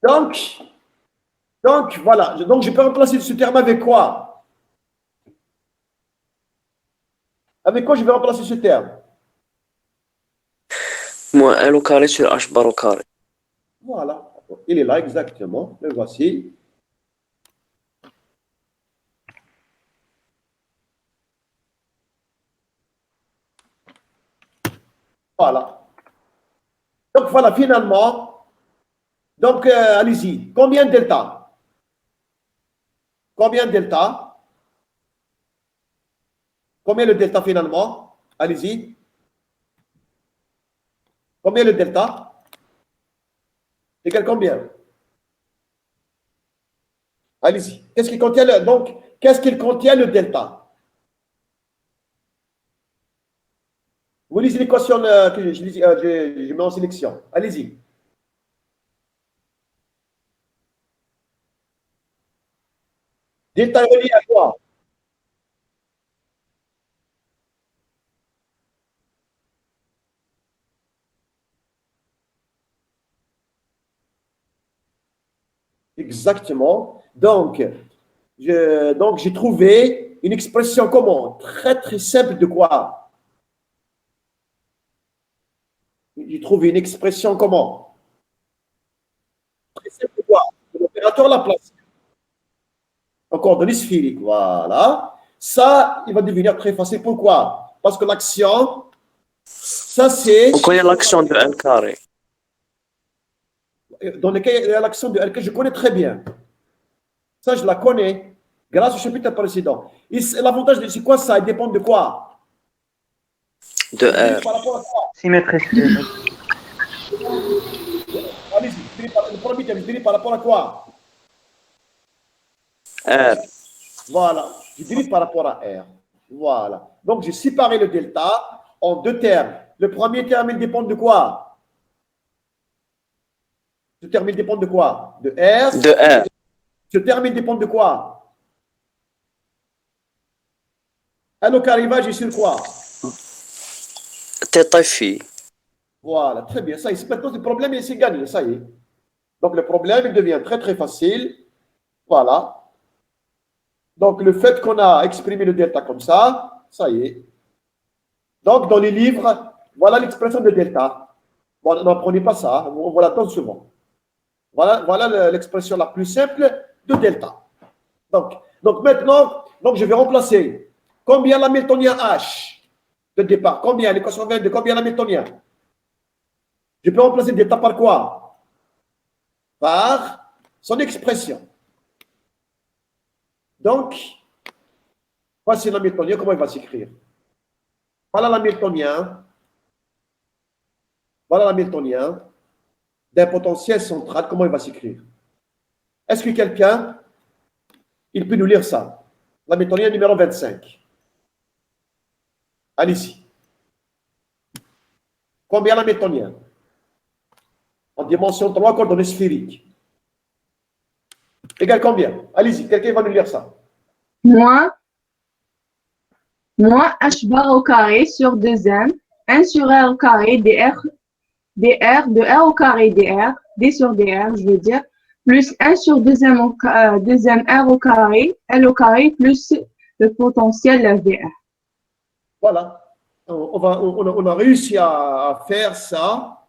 Donc, voilà. Donc, je peux remplacer ce terme avec quoi? Avec quoi je vais remplacer ce terme?
Moins L au carré sur H bar au carré.
Voilà. Il est là, exactement. Le voici. Voilà. Donc, voilà, finalement. Donc, allez-y. Combien de delta? Combien de delta? Combien le delta finalement? Allez-y. Combien le delta? Égal combien? Allez-y. Qu'est-ce qu'il contient qu'est-ce qu'il contient le delta? Vous lisez l'équation que je mets en sélection. Allez-y. Delta est relié à quoi? Exactement. Donc, j'ai trouvé une expression comment? Très, très simple de quoi? J'ai trouvé une expression comment? Très simple de quoi? De l'opérateur Laplace. En coordonnées sphériques. Voilà. Ça, il va devenir très facile. Pourquoi? Parce que l'action, ça c'est...
On connaît l'action de L carré.
Dans lequel l'action de L que je connais très bien. Ça, je la connais grâce au chapitre précédent. L'avantage, c'est quoi ça? Il dépend de quoi?
De R.
Par rapport à quoi?
Symétrie sphérique.
Allez-y, le premier terme, je dirais par rapport à quoi?
R.
Voilà, je dirais par rapport à R. Voilà. Donc, j'ai séparé le delta en deux termes. Le premier terme, il dépend de quoi? Ce terme, il dépend de quoi? De R.
De R.
Ce terme, il dépend de quoi? L au carré va, j'ai sur quoi?
Θ phi.
Voilà, très bien. Ça y est, maintenant, le problème, il s'est gagné. Ça y est. Donc, le problème, il devient très, très facile. Voilà. Donc, le fait qu'on a exprimé le delta comme ça y est. Donc, dans les livres, voilà l'expression de delta. Bon, n'apprenez pas ça. On l'attend souvent. Voilà l'expression la plus simple de delta. Donc maintenant, je vais remplacer combien l'hamiltonien H de départ? Combien? L'équation 22, combien l'hamiltonien? Je peux remplacer delta par quoi? Par son expression. Donc, voici l'hamiltonien, comment il va s'écrire? Voilà l'hamiltonien d'un potentiel central, comment il va s'écrire? Est-ce que quelqu'un, il peut nous lire ça? L'hamiltonien numéro 25. Allez-y. Combien l'hamiltonien? En dimension 3, coordonnées sphériques. Égal combien? Allez-y, quelqu'un va nous lire ça.
Moins h bar au carré sur 2m, 1 sur r au carré dr de r au carré dr, d sur dr, je veux dire, plus 1 sur 2m r au carré, l au carré, plus le potentiel VR.
Voilà. On a réussi à faire ça,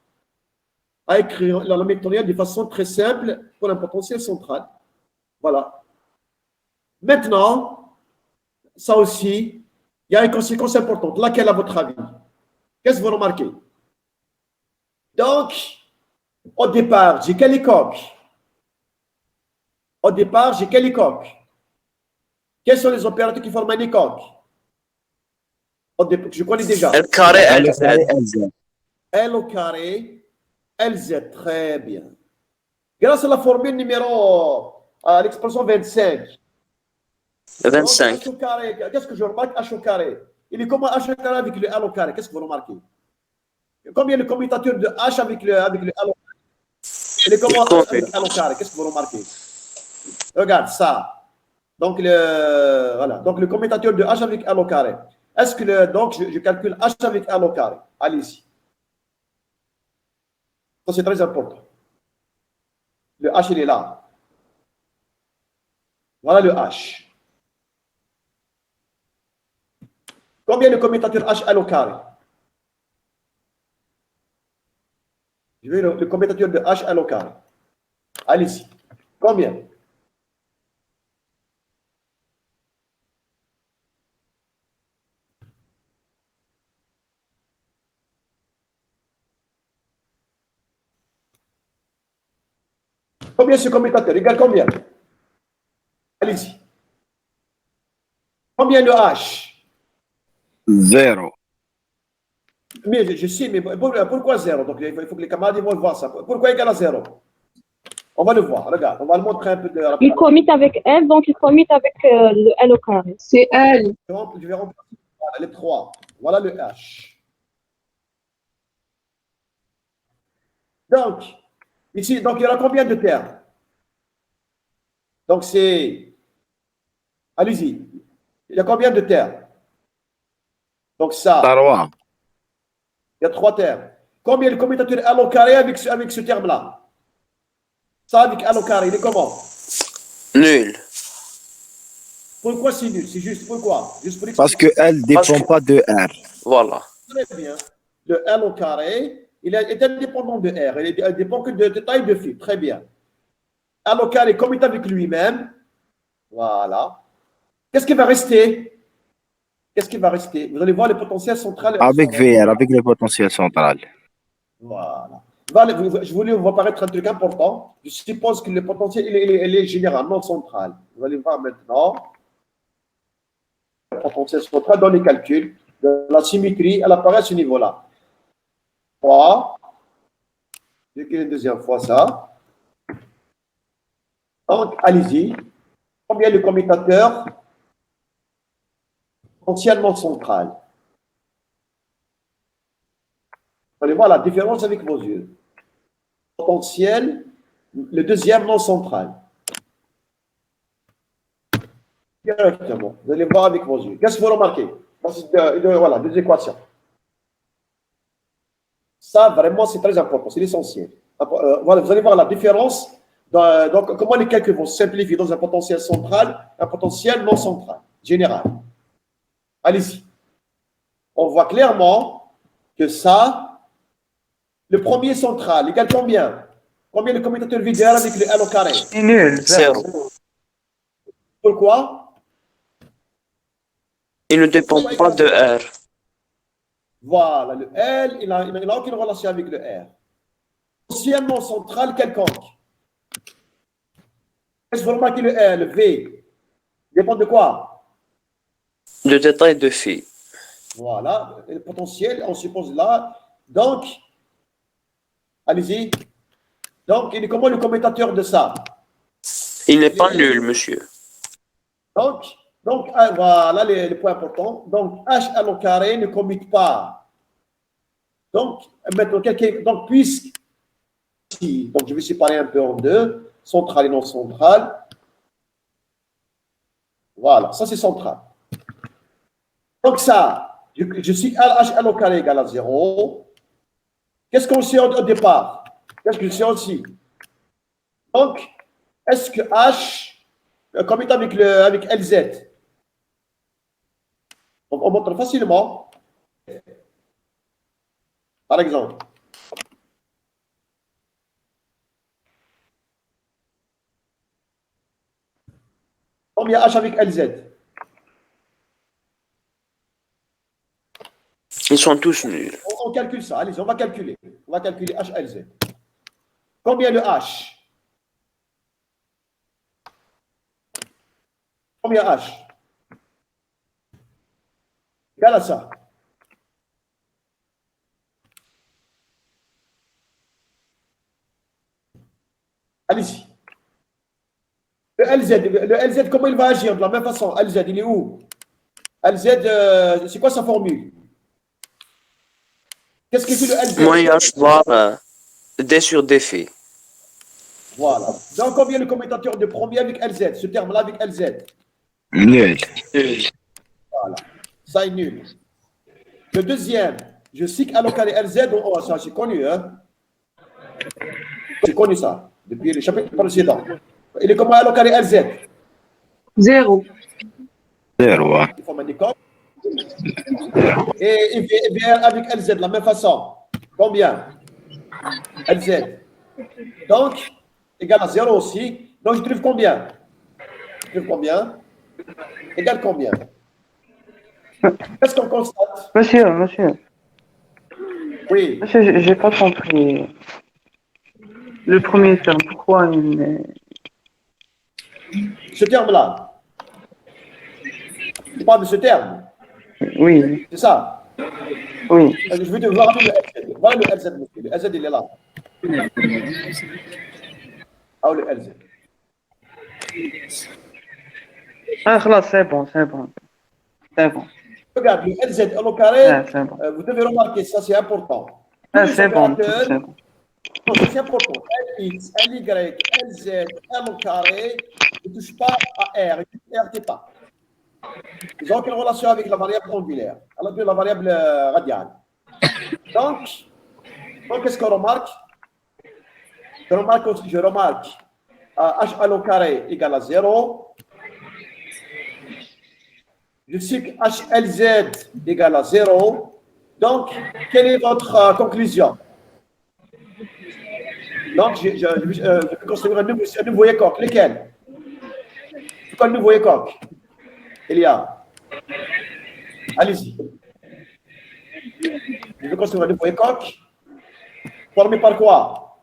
à écrire l'hamiltonien de façon très simple pour un potentiel central. Voilà. Maintenant, ça aussi, il y a une conséquence importante. Laquelle, à votre avis? Qu'est-ce que vous remarquez? Donc, au départ, j'ai quelle époque? Quels sont les opérateurs qui forment un écoque? Je connais déjà.
L carré, L z.
L au carré, LZ. Très bien. Grâce à la formule à l'expression 25.
25.
Donc, H au carré, qu'est-ce que je remarque? H au carré. Il est comment H au carré avec le L au carré? Qu'est-ce que vous remarquez? Combien le commutateur de H avec le L au carré? Il est comment avec le L au carré? Qu'est-ce que vous remarquez? Regarde ça. Donc, le commutateur de H avec L au carré. Est-ce que donc, je calcule H avec L au carré. Allez-y. Ça, c'est très important. Le H, il est là. Voilà le H. Combien le commutateur H L au carré? Je veux le commutateur de H L au carré. Allez-y. Combien? Combien ce commutateur? Égale combien? Allez-y. Combien le H?
0.
Mais je sais, mais pourquoi 0? Donc, il faut que les camarades ils vont voir ça. Pourquoi égal à 0? On va le voir, regarde, on va le montrer un peu de
Il commit avec L, donc il commit avec le L au carré.
C'est L.
Je vais remplacer voilà, les 3. Voilà le H. Donc, ici, donc il y aura combien de termes? Donc, c'est. Allez-y. Il y a combien de termes? Donc, ça.
3.
Il y a 3 termes. Combien le commutateur L au carré avec ce terme-là? Ça, avec L au carré, il est comment?
Nul.
Pourquoi c'est nul? C'est juste pourquoi? Juste pour
Parce que
expliquer.
L ne dépend pas de R.
Voilà.
Très bien. Le L au carré, il est indépendant de R. Il ne dépend que de taille de fil. Très bien. L au carré commute avec lui-même. Voilà. Qu'est-ce qui va rester? Qu'est-ce qui va rester? Vous allez voir le potentiel central.
Avec VR, avec le potentiel central.
Voilà. Je voulais vous apparaître un truc important. Je suppose que le potentiel, il est général, non central. Vous allez voir maintenant. Le potentiel central dans les calculs de la symétrie, elle apparaît à ce niveau-là. 3. J'écris une deuxième fois ça. Donc, allez-y. Combien le commutateur potentiellement central? Vous allez voir la différence avec vos yeux. Potentiel, le deuxième non central. Directement. Vous allez voir avec vos yeux. Qu'est-ce que vous remarquez? Voilà, deux équations. Ça, vraiment, c'est très important. C'est l'essentiel. Voilà, vous allez voir la différence. Donc, comment les calculs vont se simplifier dans un potentiel central, un potentiel non central, général. Allez-y. On voit clairement que ça, le premier central, égale combien? Combien le commutateur vidéo avec le L au carré?
C'est nul.
0.
Pourquoi?
Il ne dépend pas de R.
Voilà, le L, il n'a aucune relation avec le R. Potentiellement central quelconque. Est-ce que vous remarquez le L, le V, dépend de quoi?
De détail de phi.
Voilà, le potentiel, on suppose là. Donc, allez-y. Donc, il est comment le commutateur de ça?
Il n'est pas nul, monsieur.
Donc voilà les points importants. Donc, HL au carré ne commute pas. Donc, maintenant, donc puisque, donc je vais séparer un peu en deux, central et non central. Voilà, ça c'est central. Donc ça, je suis HL au carré égale à 0. Qu'est-ce qu'on sait au départ? Qu'est-ce que je sais aussi? Donc, est-ce que H commute avec LZ? Donc, on montre facilement. Par exemple. Combien H avec LZ?
Ils sont tous nuls.
On calcule ça. Allez, on va calculer. On va calculer H, LZ. Combien le H? Combien H? Égal à ça. Allez-y. Le LZ, comment il va agir? De la même façon. LZ, il est où? LZ, c'est quoi sa formule? Qu'est-ce que fait le LZ?
Moins H bar D sur D phi.
Voilà. Donc, combien le commutateur de premier avec LZ? Ce terme-là avec LZ?
Nul.
Voilà. Ça est nul. Le deuxième, je sais qu'à l'occasion LZ, oh, ça c'est connu, hein? J'ai connu ça depuis le chapitre précédent. Il est comment à l'occasion LZ?
0.
0.
Il faut mettre des codes. Et VR avec LZ, de la même façon. Combien? LZ. Donc, égal à 0 aussi. Donc, je trouve combien? Je trouve combien? Égal combien? Qu'est-ce qu'on constate?
Monsieur.
Oui.
Monsieur, j'ai pas compris. Le premier terme, pourquoi
Ce terme-là. Je parle de ce terme.
Oui,
C'est ça.
oui.
Je vais te voir le LZ. Voilà le LZ, monsieur. Le LZ, il est là. Ah, le LZ.
Ah, خلاص, c'est bon, c'est bon. C'est bon.
Regarde, le LZ au carré,
Ah, c'est bon.
vous devez remarquer, ça c'est important. Tous
Ah,
les
c'est bon,
opérateurs,
c'est bon.
non, ça, c'est important. LX, LY, LZ, M au carré ne touchent pas à R. Ils touchent R θ. Ils n'ont aucune relation avec la variable angulaire, alors que la variable radiale. Donc qu'est-ce qu'on remarque? Je remarque H au carré égale à 0. Je sais que HLZ égale à 0. Donc, quelle est votre conclusion? Donc, je vais construire un nouveau écoque. Lequel? C'est quoi le nouveau écoque? Elia, allez-y. Je vais construire un nouveau écoque. Formé par quoi?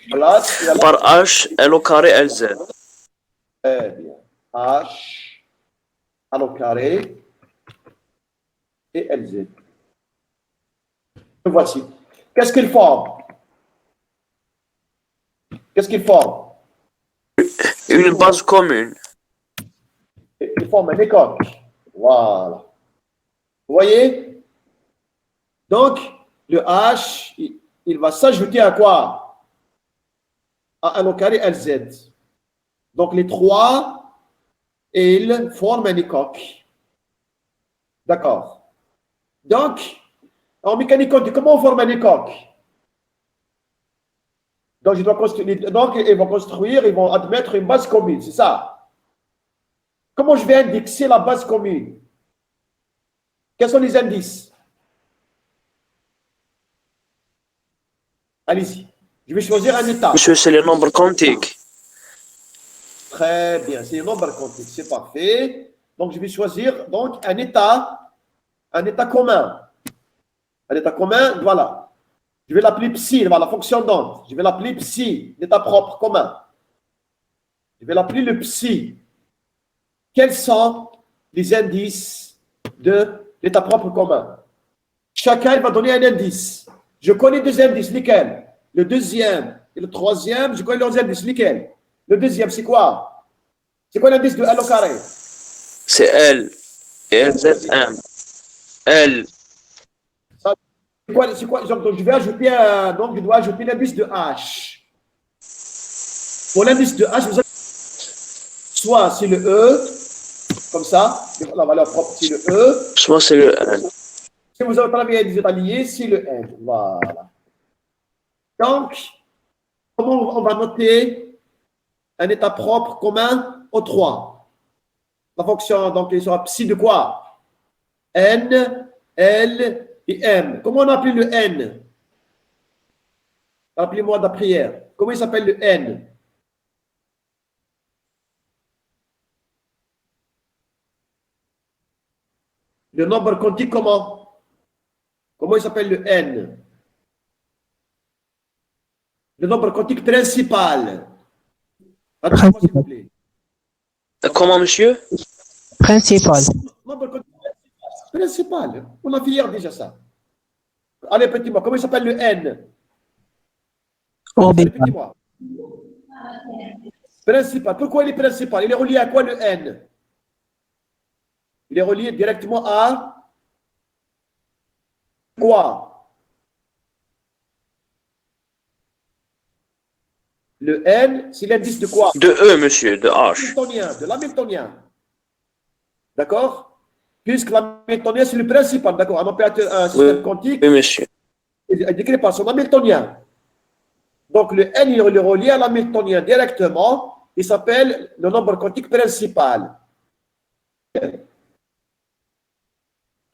Voilà.
Par H, L au carré, LZ.
Très bien. H, L au carré et LZ. Le voici. Qu'est-ce qu'il forme? Qu'est-ce qu'il forme?
Une base commune.
Il forme un écoque. Voilà. Vous voyez? Donc, le H, il va s'ajouter à quoi? À 1 au carré LZ. Donc, les trois, ils forment un écoque. D'accord. Donc, en mécanique quantique, comment on forme un écoque? Donc, ils vont construire, ils vont admettre une base commune, c'est ça. Comment je vais indexer la base commune? Quels sont les indices? Allez-y. Je vais choisir un état.
Monsieur, c'est les nombres quantiques.
Très bien, c'est les nombres quantiques, c'est parfait. Donc, je vais choisir donc un état commun. Un état commun, voilà. Je vais l'appeler psi, voilà, la fonction d'onde. Je vais l'appeler psi, l'état propre commun. Je vais l'appeler le psi. Quels sont les indices de l'état propre commun? Chacun va donner un indice. Je connais deux indices, lesquels? Le deuxième et le troisième, je connais leurs indices, lesquels? Le deuxième, c'est quoi? C'est quoi l'indice de L au carré?
C'est L et LZM. L.
C'est quoi? Donc, je vais ajouter donc, je dois ajouter l'indice de H. Pour l'indice de H, vous avez soit c'est le E, comme ça, la valeur propre, c'est le E.
Soit c'est le N.
Si vous avez travaillé des alliés, c'est le N. Voilà. Donc, comment on va noter un état propre commun aux trois? La fonction, donc, il sera psi de quoi? N, L et M. Comment on appelle le N? Rappelez-moi de la prière. Comment il s'appelle le N? Le nombre quantique, comment? Comment il s'appelle le N? Le nombre quantique principal. Attendez-moi, s'il vous plaît.
Comment, monsieur?
Principal.
Nombre quantique principal. On a fait hier déjà ça. Allez, petit-moi, comment il s'appelle le N?
Orbital.
Répétez-moi. Principal. Pourquoi il est principal? Il est relié à quoi le N? Il est relié directement à quoi? Le N, c'est l'indice de quoi?
De E, monsieur, de H.
De l'hamiltonien. D'accord? Puisque l'hamiltonien, c'est le principal, d'accord? Un opérateur, un système quantique,
Oui, monsieur.
est décrit par son hamiltonien. Donc, le N, il est relié à l'hamiltonien directement. Il s'appelle le nombre quantique principal.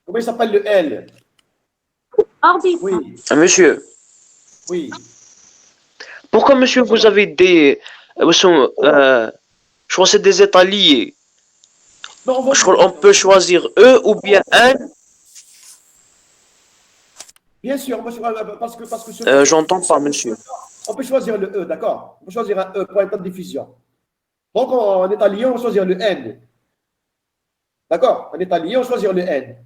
Comment il s'appelle le L?
Orbital.
Oui,
Monsieur,
oui.
pourquoi, monsieur, vous avez des... je crois que c'est des états liés.
Non,
On peut choisir E ou bien N.
bien sûr, parce que
J'entends pas, monsieur.
on peut choisir le E, d'accord? On peut choisir un E pour état de diffusion. Donc, en état lié, on va choisir le N. D'accord? Un état lié, on choisit le N.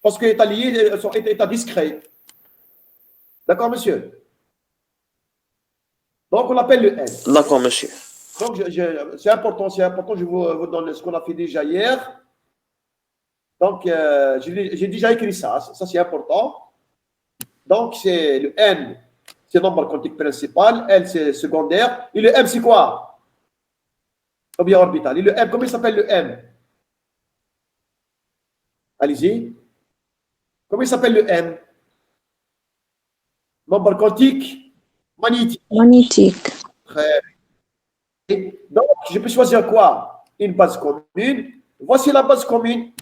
Parce que l'état lié sont état discret. D'accord, monsieur? Donc, on l'appelle le N.
D'accord, monsieur.
Donc, c'est important, je vous donne ce qu'on a fait déjà hier. Donc, j'ai déjà écrit ça c'est important. Donc, c'est le N, c'est le nombre quantique principal, L, c'est secondaire. Et le M, c'est quoi? Ou bien orbital. Et le M, comment il s'appelle le M? Allez-y. Comment il s'appelle le M? Nombre quantique magnétique.
Magnétique.
Très bien. Donc, je peux choisir quoi? Une base commune. Voici la base commune.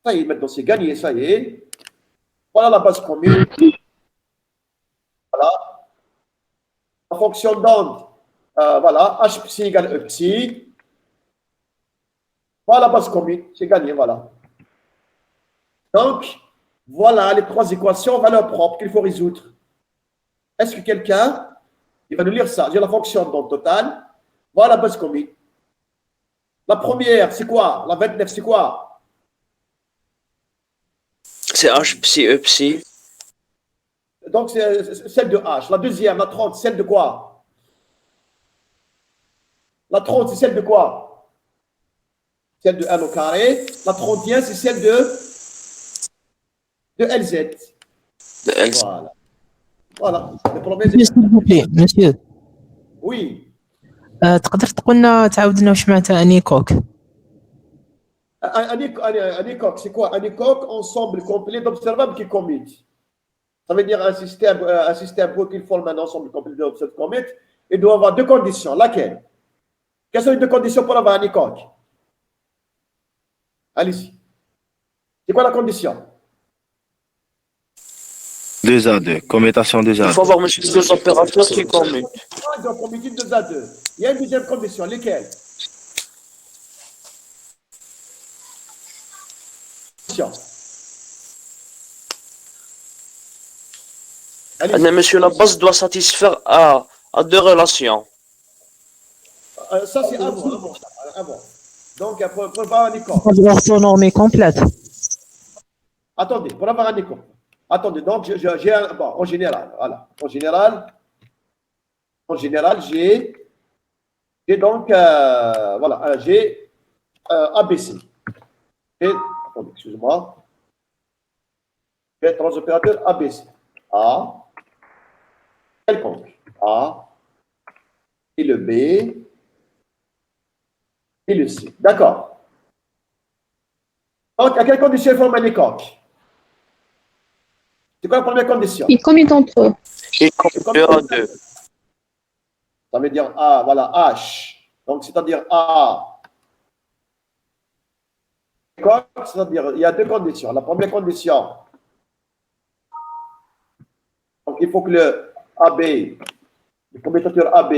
Ça y est, maintenant c'est gagné, ça y est. Voilà la base commune. Voilà. En fonction d'onde, voilà, H psi égale E psi. Voilà la base commune, c'est gagné, voilà. Donc, voilà les trois équations valeurs propres qu'il faut résoudre. Est-ce que quelqu'un, il va nous lire ça? J'ai la fonction d'onde totale. Voilà la base commune. La première, c'est quoi? La 29, c'est quoi?
C'est H psi E psi.
Donc, c'est celle de H. La deuxième, la 30, celle de quoi? La 30, c'est celle de quoi? Celle de N au carré. La 31, c'est celle de LZ.
De LZ.
Voilà. Voilà. Le premier
Monsieur, s'il vous plaît, monsieur.
Oui.
تقدر تقول لنا تعاود لنا واش معناتها انيكوك؟
Un écoque, c'est quoi? Un écoque, ensemble complet d'observables qui commutent. Ça veut dire un système pour qu'il forme un ensemble complet d'observables qui commutent, il doit avoir deux conditions. Laquelle? Quelles sont les deux conditions pour avoir un écoque? Allez-y. C'est quoi la condition?
2 à 2, commutation 2 à 2.
Il faut avoir monsieur deux opérateurs qui commutent.
Ils ont commuté 2 à 2. Il y a une deuxième condition. Lesquelles?
Allez, monsieur, la base doit satisfaire à deux relations.
Ça, c'est avant. Donc, pour avoir un écoque.
L'orthonormée complète.
Attendez, pour avoir un écoque. Attendez, donc, j'ai un. Bon, en général, voilà. En général, j'ai donc. Voilà, j'ai ABC. Attendez, excusez-moi. J'ai trois opérateurs ABC. A. Quelconque. A. Et le B. Et le C. D'accord. Donc, à quelle condition il forme un écoque? C'est quoi la première condition?
Ils commutent entre eux.
Et comme 2 à 2.
Ça veut dire A, voilà, H. Donc, c'est-à-dire A. C'est-à-dire, il y a deux conditions. La première condition, donc il faut que le AB, le commutateur AB,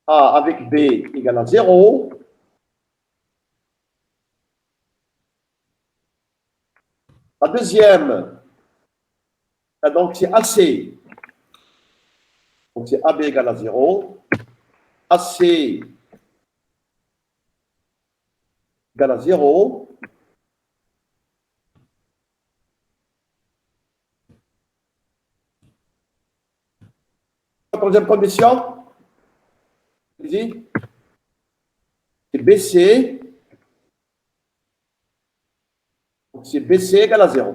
A avec B égale à 0. La deuxième, donc c'est AC. Donc c'est AB égale à 0. AC égale à 0. La troisième condition, c'est BC. Donc c'est BC égale à 0.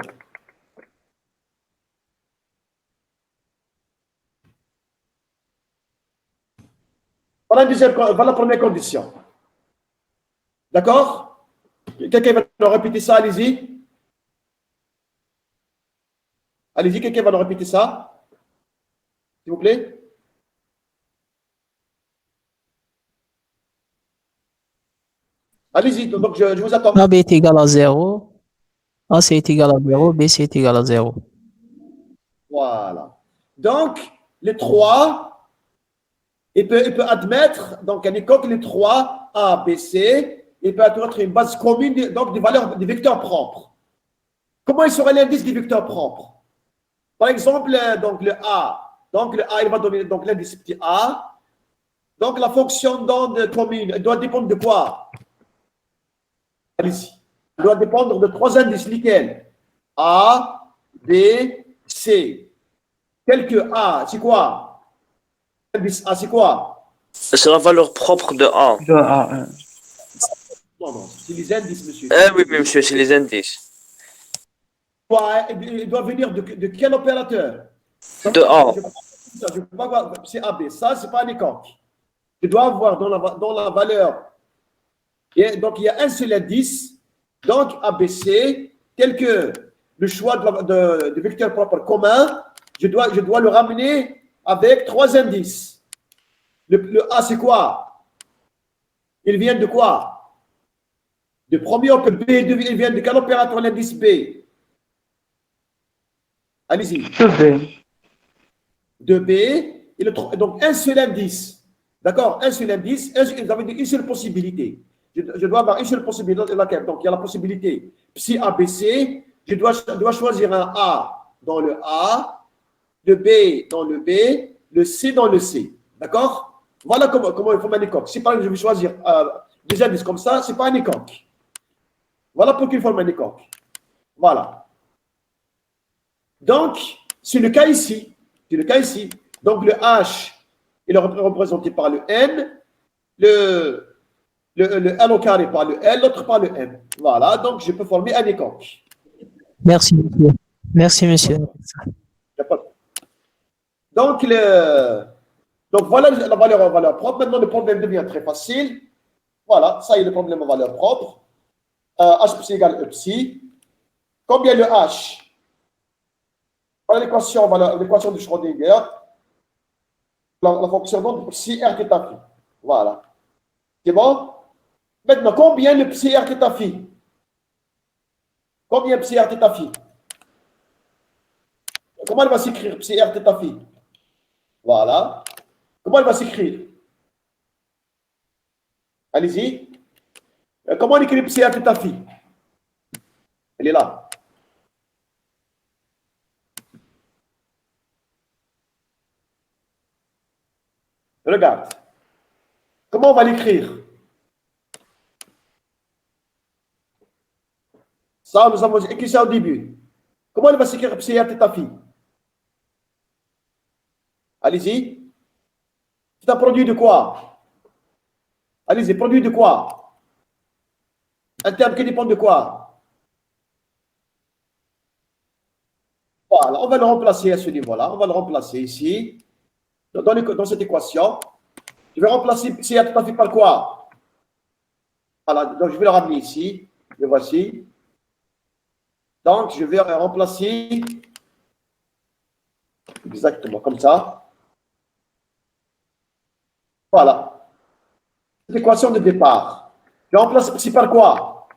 Voilà la première condition. D'accord? Quelqu'un va nous répéter ça, allez-y. Allez-y, quelqu'un va nous répéter ça, s'il vous plaît. Allez-y, donc je vous attends.
AB est égal à 0, AC est égal à 0, BC est égal à 0.
Voilà. Donc, les trois, il peut admettre, donc un écoque, les trois A, B, C, il peut admettre une base commune, donc des valeurs, des vecteurs propres. Comment il serait l'indice des vecteurs propres? Par exemple, donc le A, il va donner donc l'indice petit a. Donc, la fonction d'onde commune, elle doit dépendre de quoi? Allez-y. Elle doit dépendre de 3 indices. Lesquels? A, B, C. Tel que A, c'est quoi? L'indice A, c'est quoi?
C'est la valeur propre de A.
De A.
Non, non, c'est les indices, monsieur.
Oui, mais monsieur, c'est les indices.
Il doit venir de quel opérateur?
De A.
Je peux pas voir, c'est AB. Ça, c'est pas un éconque. Je dois avoir dans la valeur. Donc, il y a un seul indice. Donc, ABC, tel que le choix de vecteur propre commun, je dois le ramener avec 3 indices. Le A, c'est quoi? Il vient de quoi? De premier opérateur. B, il vient de quel opérateur, l'indice B? Allez-y.
De B.
De B, donc un seul indice. D'accord? Un seul indice, vous avez une seule possibilité. Je dois avoir une seule possibilité. Laquelle? Donc, il y a la possibilité psi ABC. Je dois choisir un A dans le A, le B dans le B, le C dans le C. D'accord? Voilà comment il faut un éconque. Si par exemple, je vais choisir des indices comme ça, ce n'est pas un éconque. Voilà pour qu'il forme un éconque. Voilà. Donc, c'est le cas ici. C'est le cas ici. Donc, le H, il est représenté par le N, le L au carré par le L, l'autre par le M. Voilà, donc je peux former un éconque.
Merci, monsieur. Merci, monsieur.
Donc, voilà la valeur en valeur propre. Maintenant, le problème devient très facile. Voilà, ça y est le problème en valeur propre. H psi égale E psi. Combien le H? Voilà l'équation de Schrödinger. La fonction d'onde psi r θ phi. Voilà. C'est bon? Maintenant, combien le psi r θ phi? Combien psi r θ phi? Comment elle va s'écrire psi r θ phi? Voilà. Comment elle va s'écrire? Allez-y. Comment on écrit psi r θ phi? Elle est là. Regarde. Comment on va l'écrire? Ça, nous avons écrit ça au début. Comment elle va s'écrire psi r θ phi? Allez-y. C'est un produit de quoi? Allez-y, produit de quoi? Un terme qui dépend de quoi? Voilà, on va le remplacer à ce niveau-là. On va le remplacer ici. Dans cette équation. Je vais remplacer psi r θ phi par quoi? Voilà, donc je vais le ramener ici. Le voici. Donc, je vais remplacer exactement comme ça. Voilà. Cette équation de départ. Je remplace psi par quoi?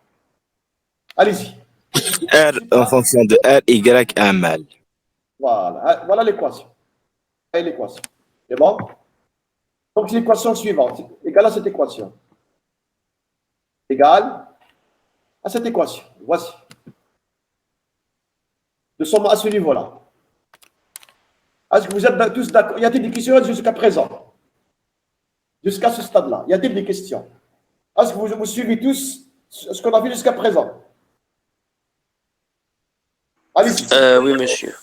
Allez-y.
R en fonction de R, Y, M, L.
Voilà. Voilà l'équation. Et l'équation. C'est bon? Donc, c'est l'équation suivante. Égale à cette équation. Égale à cette équation. Voici. Nous sommes à ce niveau-là. Est-ce que vous êtes tous d'accord? Y a-t-il des questions jusqu'à présent? Jusqu'à ce stade-là, y a-t-il des questions? Est-ce que vous suivez tous ce qu'on a vu jusqu'à présent? Allez-y.
Oui, monsieur.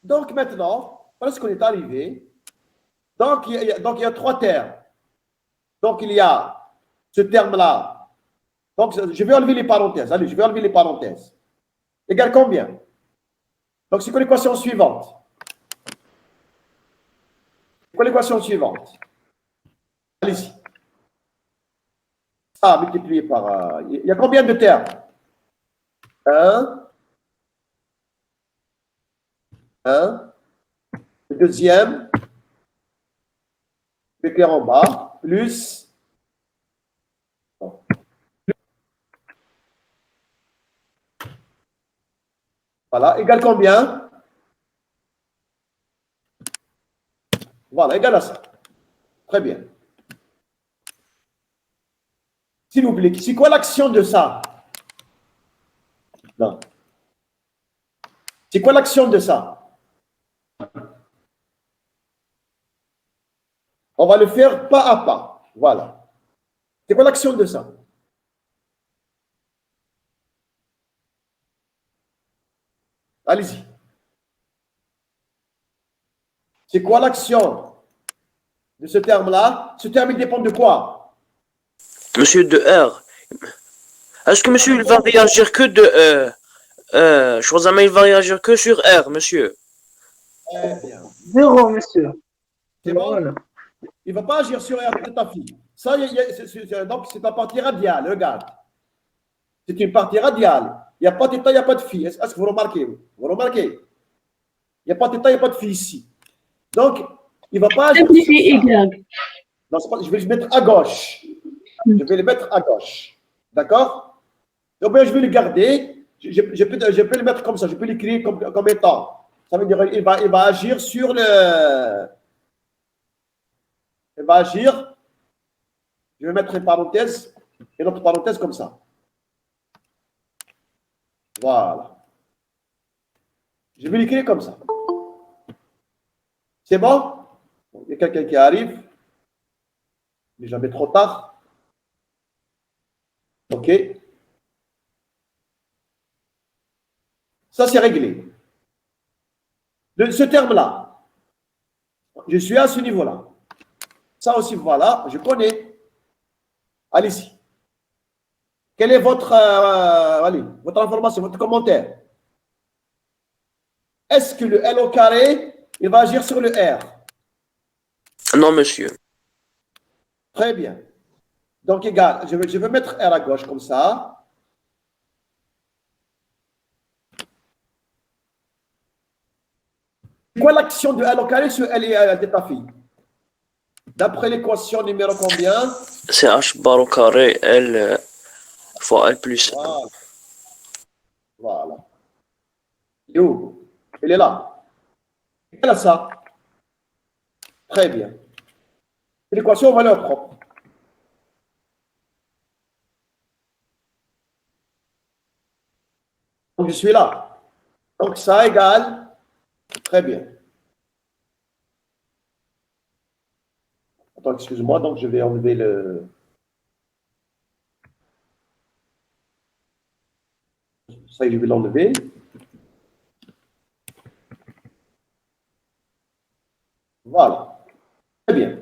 Donc maintenant, parce qu'on est arrivé, donc il y a 3 termes. Donc il y a ce terme-là. Donc je vais enlever les parenthèses. Allez, je vais enlever les parenthèses. Égale combien? Donc c'est quoi l'équation suivante? C'est quoi l'équation suivante? Allez-y. Ça multiplié par... il y a combien de termes? 1. Le deuxième, écrire en bas, plus. Voilà, égale combien? Voilà, égale à ça. Très bien. S'il vous plaît, c'est quoi l'action de ça? Non. C'est quoi l'action de ça? va le faire pas à pas. Voilà. C'est quoi l'action de ça? Allez-y. C'est quoi l'action de ce terme-là? Ce terme, il dépend de quoi?
Monsieur de R. Est-ce que monsieur il va réagir que de Choisama il va réagir que sur R, monsieur?
Très bien.
0, monsieur.
C'est bon?
Voilà.
Il ne va pas agir sur R de ta fille. Ça, donc, c'est une partie radiale, regarde. C'est une partie radiale. Il n'y a pas de theta, il n'y a pas de phi. Est-ce que vous remarquez? Vous remarquez? Il n'y a pas de theta, il n'y a pas de phi ici. Donc, il ne va pas agir
Simplifie
sur ça.
Y.
Non, je vais le mettre à gauche. Je vais le mettre à gauche. D'accord? Donc, bien, je vais le garder. Je peux le mettre comme ça. Je peux l'écrire comme étant. Ça veut dire qu'il va agir sur le. Il va agir. Je vais mettre une parenthèse et l'autre parenthèse comme ça. Voilà. Je vais l'écrire comme ça. C'est bon? Il y a quelqu'un qui arrive. Mais jamais trop tard. OK. Ça, c'est réglé. Ce terme-là, je suis à ce niveau-là. Ça aussi, voilà, je connais. Allez-y. Quelle est votre information, votre commentaire? Est-ce que le L au carré, il va agir sur le R?
Non, monsieur.
Très bien. Donc, égal, je vais mettre R à gauche comme ça. C'est quoi l'action de L au carré sur L et θ phi? D'après l'équation numéro combien?
C'est H bar au carré L fois L plus 1.
Voilà. Voilà. Il est où? Il est là. Quel est ça? Très bien. L'équation aux valeurs propres. Donc, je suis là. Donc, ça égale. Très bien. Attends, excuse-moi. Donc, je vais enlever le. Ça, je vais l'enlever. Voilà. Très bien.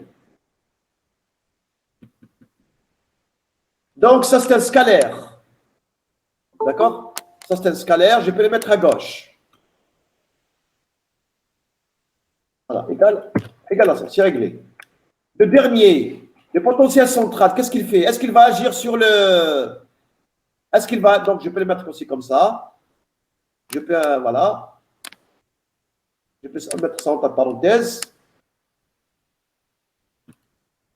Donc, ça, c'est un scalaire. D'accord? Ça, c'est un scalaire. Je peux le mettre à gauche. Voilà. Égal à ça. C'est réglé. Le dernier, le potentiel central, qu'est-ce qu'il fait? Est-ce qu'il va agir sur le. Est-ce qu'il va. Donc, je peux le mettre aussi comme ça. Je peux. Voilà. Je peux mettre ça entre parenthèses.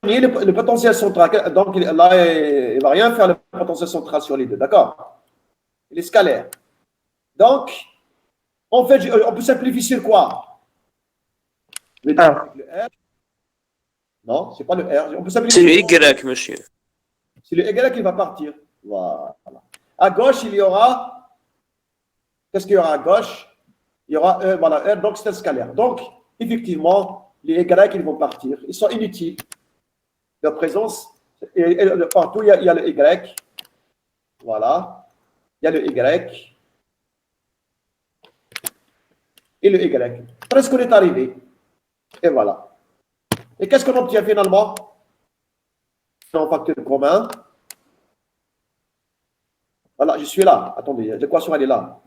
Le potentiel central, donc là, il ne va rien faire le potentiel central sur les deux, d'accord? Il est scalaire. Donc, en fait, on peut simplifier sur quoi? Le R. Non, ce n'est pas le R. On peut
C'est
simplifier.
le Y, monsieur.
C'est le Y qui va partir. Voilà. À gauche, il y aura. Qu'est-ce qu'il y aura à gauche? Il y aura voilà, R, donc c'est un scalaire. Donc, effectivement, les Y, ils vont partir. Ils sont inutiles. Leur présence, et partout, il y a le Y. Voilà. Il y a le Y. Et le Y. Presque on est arrivé. Et voilà. Et qu'est-ce qu'on obtient finalement? Un facteur commun. Voilà, je suis là. Attendez, l'équation, elle est là.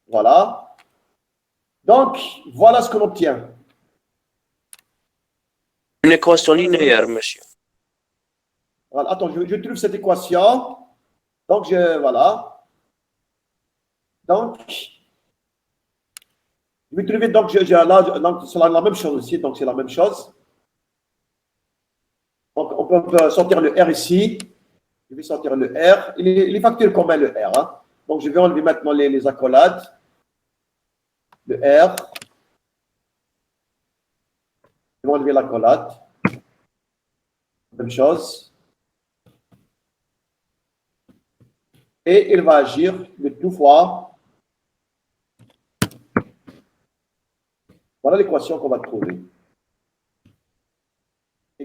Voilà. Donc, voilà ce qu'on obtient.
Une équation linéaire, monsieur.
Voilà. Attends, je trouve cette équation. Donc, voilà. Donc, je vais trouver, donc, donc c'est la même chose aussi. Donc, c'est la même chose. Donc, on peut sortir le R ici. Je vais sortir le R. Il est facteur commun, le R. Hein. Donc, je vais enlever maintenant les accolades. Le R. Je vais enlever l'accolade. Même chose. Et il va agir de deux fois. Voilà l'équation qu'on va trouver.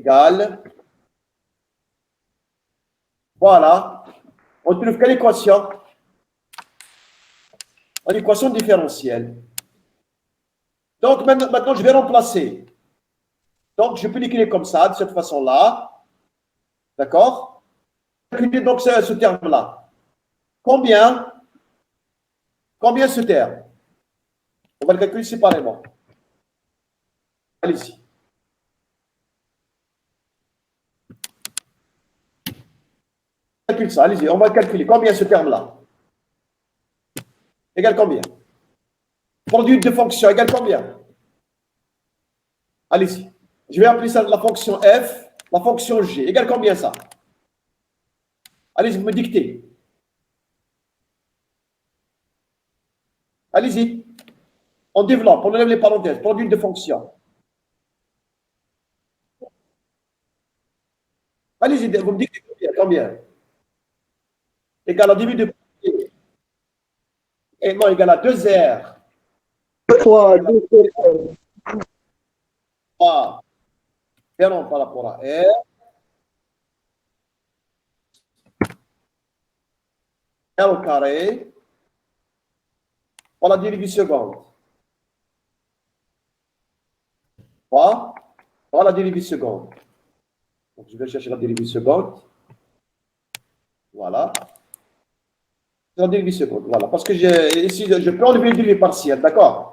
égale. Voilà. On trouve quelle équation? Une équation différentielle. Donc, maintenant, je vais remplacer. Donc, je peux l'écrire comme ça, de cette façon-là. D'accord? Calculer donc ce terme-là. Combien ce terme? On va le calculer séparément. Allez-y. Calcule ça, allez-y. On va calculer. Combien ce terme-là? Égale combien? Produit de fonction égale combien? Allez-y. Je vais appeler ça la fonction f, la fonction g. Égale combien ça? Allez-y, vous me dictez. Allez-y. On développe, on enlève les parenthèses. Produit de fonction. Allez-y, vous me dictez combien? Égal à début de et non, égal à 2R.
Fois 2R.
Ah, non, par rapport à R. R au carré. Par la dérivée seconde. Par la dérivée seconde. Donc, je vais chercher la dérivée seconde. Voilà. La dérivée seconde. Voilà. Parce que ici, je peux enlever une dérivée partielle, d'accord?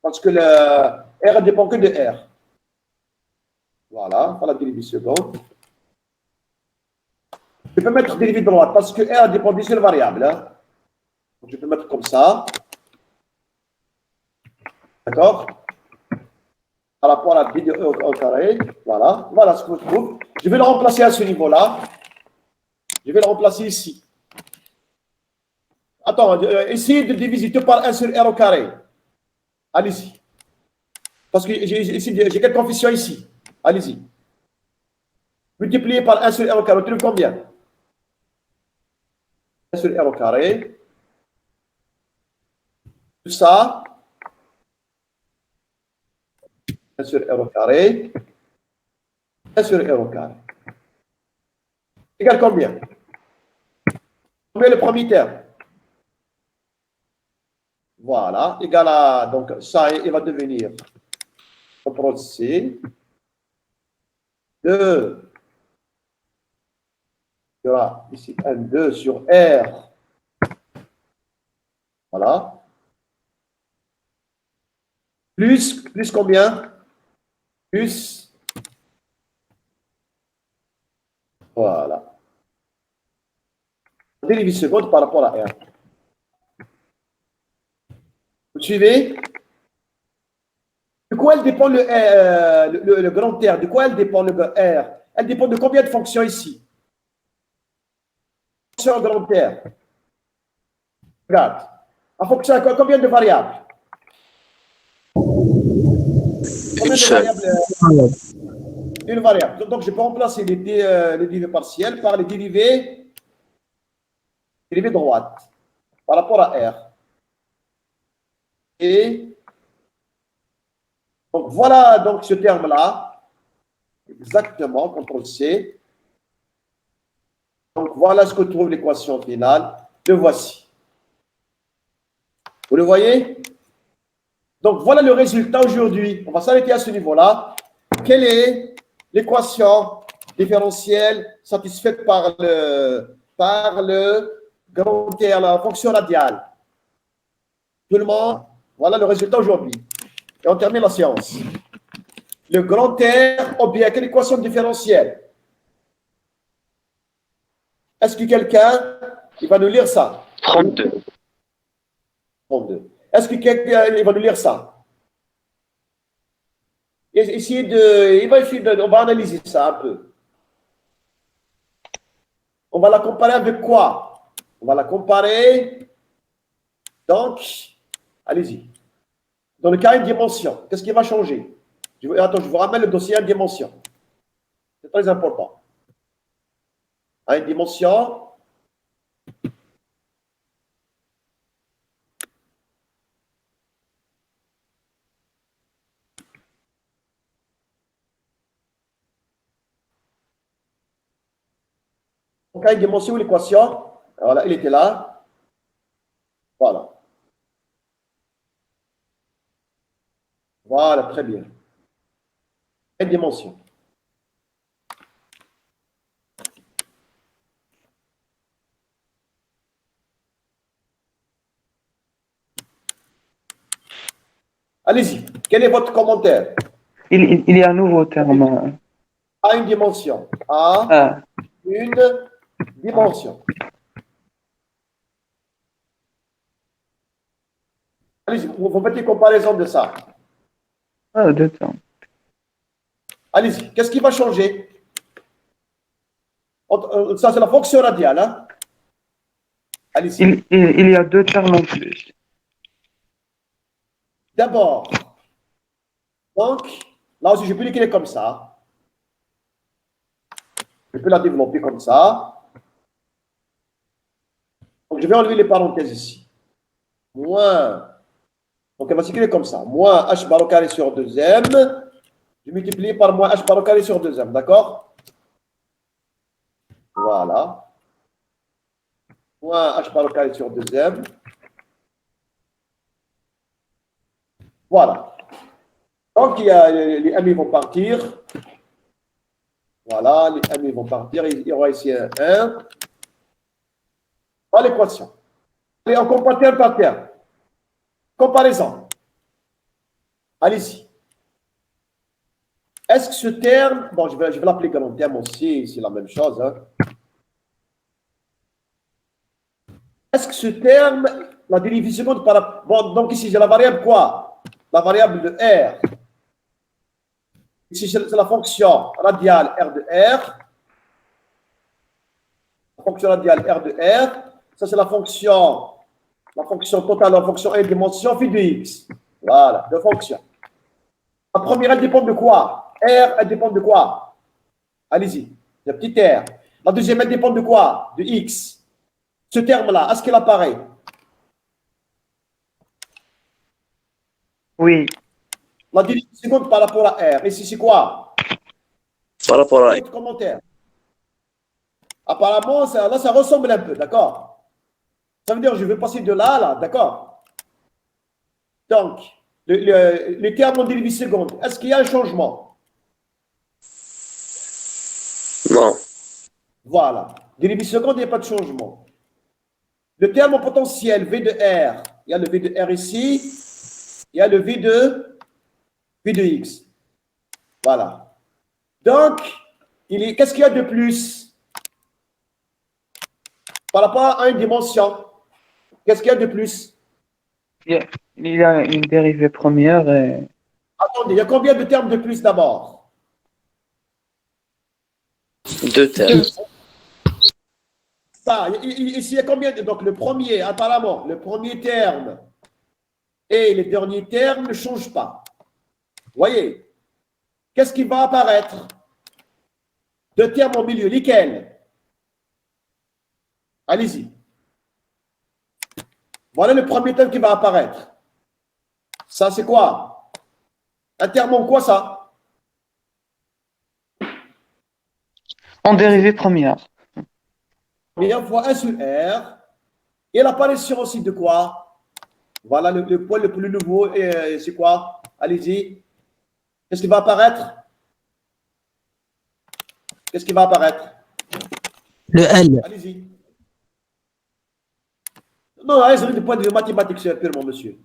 Parce que le R ne dépend que de R. Voilà. Par la dérivée seconde. Je peux mettre dérivée droite parce que R dépend d'une seule variable. Hein. Donc, je peux mettre comme ça. D'accord? Par rapport à la dérivée au carré. Voilà. Voilà ce que je trouve. Je vais le remplacer à ce niveau-là. Je vais le remplacer ici. Attends, essayez de diviser tout par 1 sur R au carré. Allez-y. Parce que j'ai quelques confusions ici. Allez-y. Multipliez par 1 sur R au carré. On trouve combien? 1 sur R au carré. Tout ça. 1 sur R au carré. 1 sur R au carré. Égale combien? Combien le premier terme? Voilà. Égal à. Donc, ça, il va devenir. CTRL C. 2. Il y aura ici un 2 sur R. Voilà. Plus combien? Plus. Voilà. Dérivée seconde par rapport à R. Vous suivez? De quoi elle dépend le grand R? De quoi elle dépend le R? Elle dépend de combien de fonctions ici? Fonction grand R. Regarde. En fonction de combien de variables? Combien de variables? Une variable. Donc, je peux remplacer les dérivées partielles par les dérivées droites par rapport à R. Et donc, voilà donc ce terme-là. Exactement, CTRL C. Donc, voilà ce que trouve l'équation finale. Le voici. Vous le voyez? Donc, voilà le résultat aujourd'hui. On va s'arrêter à ce niveau-là. Quelle est l'équation différentielle satisfaite par le grand R, la fonction radiale? Tout le monde? Voilà le résultat aujourd'hui. Et on termine la séance. Le grand R, objet, quelle équation différentielle? Est-ce que quelqu'un va nous lire ça?
32.
32. Est-ce que quelqu'un va nous lire ça? On va analyser ça un peu. On va la comparer avec quoi? On va la comparer. Donc, allez-y. Dans le cas une dimension, qu'est-ce qui va changer? Attends, je vous ramène le dossier à une dimension. C'est très important. À une dimension. Donc, à une dimension, l'équation, voilà, il était là. Voilà. Voilà, très bien. Une dimension. Allez-y. Quel est votre commentaire?
Il y a un nouveau terme.
À une dimension. À
Ah,
une dimension. Allez-y, vous faites une comparaison de ça.
deux termes.
Allez-y, qu'est-ce qui va changer? Ça, c'est la fonction radiale. Hein? Allez-y.
Il y a deux termes en plus.
D'abord, donc, là aussi, je peux l'écrire comme ça. Je peux la développer comme ça. Donc, je vais enlever les parenthèses ici. Moins. Donc, elle va s'écrire comme ça. Moins h bar au carré sur 2m. Je multiplie par moins h bar au carré sur 2m. D'accord? Voilà. Moins h bar au carré sur 2m. Voilà. Donc, il y a, les amis vont partir. Voilà, les amis vont partir. Il y aura ici un 1. Voilà l'équation. Allez, on compare terme par terme. Comparaison. Allez-y. Est-ce que ce terme, bon, je vais l'appeler grand terme aussi, c'est la même chose. Hein. Est-ce que ce terme, la dérivée seconde par... Bon, donc ici, j'ai la variable quoi? La variable de R. Ici, c'est la fonction radiale R de R. La fonction radiale R de R. Ça, c'est la fonction totale, la fonction 1 dimension phi de X. Voilà, deux fonctions. La première, elle dépend de quoi? R, elle dépend de quoi? Allez-y, le petit R. La deuxième, elle dépend de quoi? De X. Ce terme-là, est-ce qu'il apparaît?
Oui.
La dérivée seconde par rapport à R. Ici, c'est quoi?
Par rapport à
Votre commentaire. Apparemment, là, ça ressemble un peu, d'accord? Ça veut dire que je vais passer de là à là, d'accord? Donc, le terme en dérivée seconde, est-ce qu'il y a un changement?
non.
Voilà. Dérivée seconde, il n'y a pas de changement. Le terme en potentiel V de R, il y a le V de R ici, il y a le V de X. Voilà. Donc, qu'est-ce qu'il y a de plus par rapport à une dimension? Qu'est-ce qu'il y a de plus?
Il y a une dérivée première et...
Attendez, il y a combien de termes de plus d'abord?
Deux termes.
Ça, ici, il y a combien de... Donc, le premier, apparemment, le premier terme et le dernier terme ne changent pas. Voyez, qu'est-ce qui va apparaître? Deux termes au milieu, lesquels? Allez-y. Voilà le premier terme qui va apparaître. Ça, c'est quoi? Un terme en quoi, ça?
En dérivée première.
Première fois 1 sur R. Et l'apparition aussi de quoi? Voilà le point le plus nouveau. C'est quoi? Allez-y. Qu'est-ce qui va apparaître? Qu'est-ce qui va apparaître?
Le L.
Allez-y. Non, allez-y, du point de vue mathématique, c'est purement, monsieur.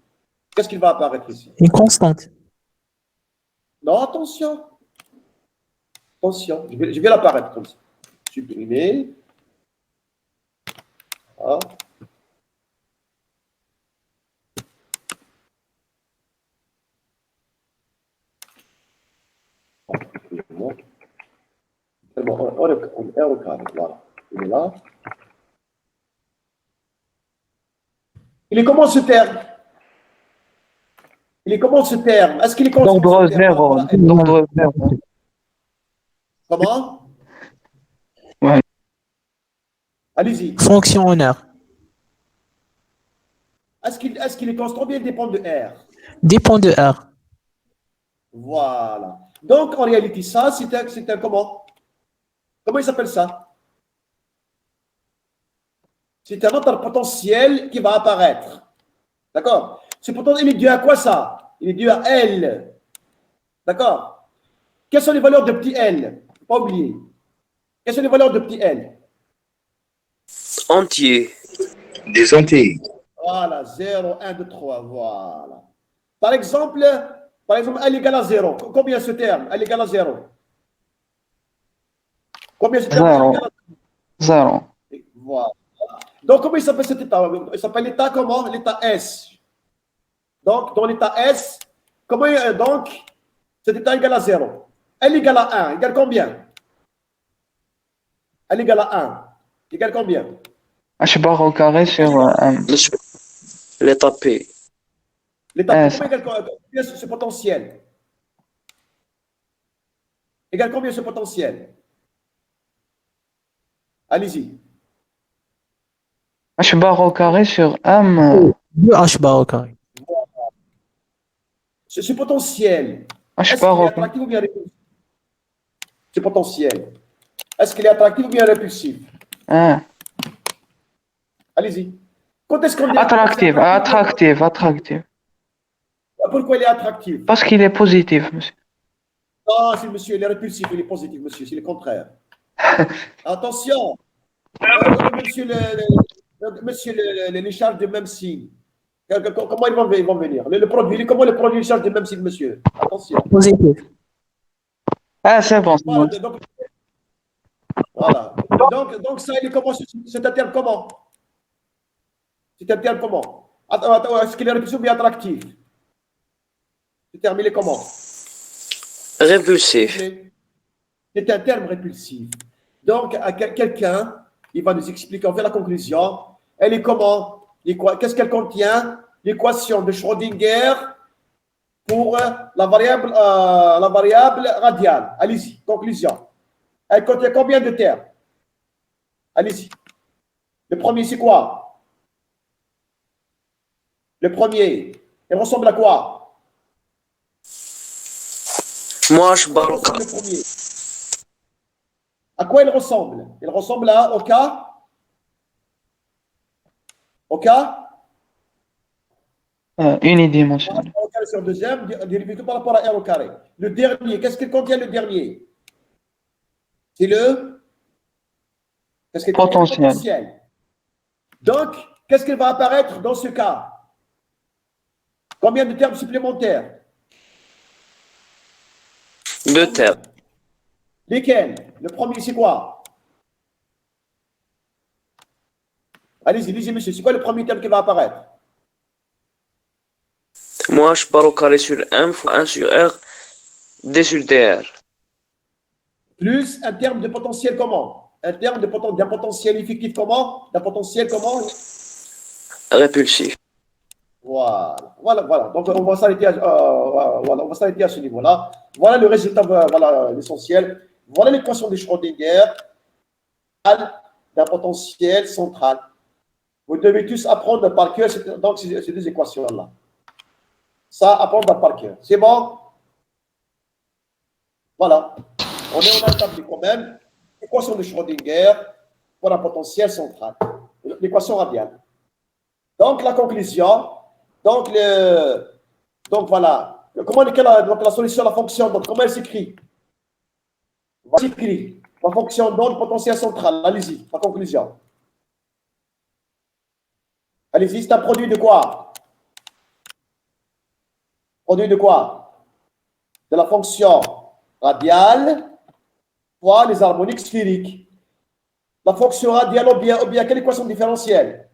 Qu'est-ce qui va apparaître ici?
Une constante.
Non, attention. Attention, je vais l'apparaître comme ça. Supprimer. Voilà. On est au carré, voilà. Il est là. Il est comment ce terme? Il est comment ce terme? Est-ce qu'il est constant?
D'ordre
ce terme?
zéro. D'ordre zéro.
Comment?
Ouais.
Allez-y.
Fonction honneur.
Est-ce qu'il est constant ou bien il dépend de R?
Dépend de R.
Voilà. Donc, en réalité, ça, c'est un comment? Comment il s'appelle ça? C'est un autre potentiel qui va apparaître. D'accord? Ce potentiel, il est dû à quoi ça? Il est dû à L. D'accord? Quelles sont les valeurs de petit L? Faut pas oublier. Quelles sont les valeurs de petit L?
Entier.
Des entiers.
Voilà, 0, 1, 2, 3. Voilà. Par exemple, L égale à 0. Combien ce terme? L égale à 0. Combien ce terme? L
Zéro.
égale à
0.
Voilà. Donc, comment il s'appelle cet état? Il s'appelle l'état comment? L'état S. Donc, dans l'état S, comment donc, cet état égale à 0. L égale à 1. Égale combien? L égale à 1. Égale combien?
H bar au carré sur M.
L'état P.
L'état
S.
P, combien ce potentiel? Égale combien ce potentiel? Allez-y.
H bar au carré sur M.
2h bar au carré.
Ce potentiel,
H
est-ce
bar
qu'il est
au
attractif ou bien répulsif? Ce potentiel, est-ce qu'il est attractif ou bien répulsif?
carré.
Allez-y. Quand est-ce qu'on dit
Attractif,
c'est
attractif, attractif.
Pourquoi il est attractif?
Parce qu'il est positif, monsieur.
Non, c'est monsieur, il est répulsif, il est positif, monsieur, c'est le contraire. Attention, monsieur, les charges de même signe. Comment ils vont venir? Le produit, comment le produit charge de même signe, monsieur? Attention.
Positif.
Ah, c'est bon. C'est
Voilà,
bon.
voilà. Donc ça, il est comment? C'est un terme comment? C'est un terme comment? Attends, est-ce qu'il est répulsif ou bien attractif? Ce terme, il est comment?
Répulsif.
C'est un terme répulsif. Donc, quelqu'un, il va nous expliquer, on fait la conclusion. Elle est comment? Qu'est-ce qu'elle contient? L'équation de Schrödinger pour la variable radiale. Allez-y, conclusion. Elle contient combien de termes? Allez-y. Le premier, c'est quoi? Le premier, il ressemble à quoi?
Moi, H bar au
Ressemble
carré.
le premier. À quoi il ressemble? Il ressemble au cas? Au cas?
Unidimensionnel.
Par rapport au carré sur deuxième, dérivé par rapport à R au carré. Le dernier, qu'est-ce qu'il contient le dernier? C'est le? Qu'est-ce qu'il contient? Le
Potentiel.
potentiel. Donc, qu'est-ce qui va apparaître dans ce cas? Combien de termes supplémentaires?
2 termes.
Lesquels? Le premier, c'est quoi? Allez-y, lisez, monsieur. C'est quoi le premier terme qui va apparaître?
Moi, H bar au carré sur M fois 1 sur R, D sur DR.
Plus un terme de potentiel comment? Un terme d'un potentiel effectif comment? D'un potentiel comment?
Répulsif.
Voilà. Donc, on va s'arrêter à ce niveau-là. Voilà le résultat, voilà l'essentiel. Voilà l'équation de Schrödinger d'un potentiel central. Vous devez tous apprendre par cœur donc, ces deux équations-là. Ça, apprendre par cœur. C'est bon? Voilà. On a établi quand même l'équation de Schrödinger pour un potentiel central. L'équation radiale. Donc, la conclusion. Donc voilà. Comment la solution de la fonction, donc, comment elle s'écrit? Voici écrit. La fonction d'onde potentiel central. Allez-y, la conclusion. Allez-y, c'est un produit de quoi? Produit de quoi? De la fonction radiale fois les harmoniques sphériques. La fonction radiale ou bien quelle équation différentielle?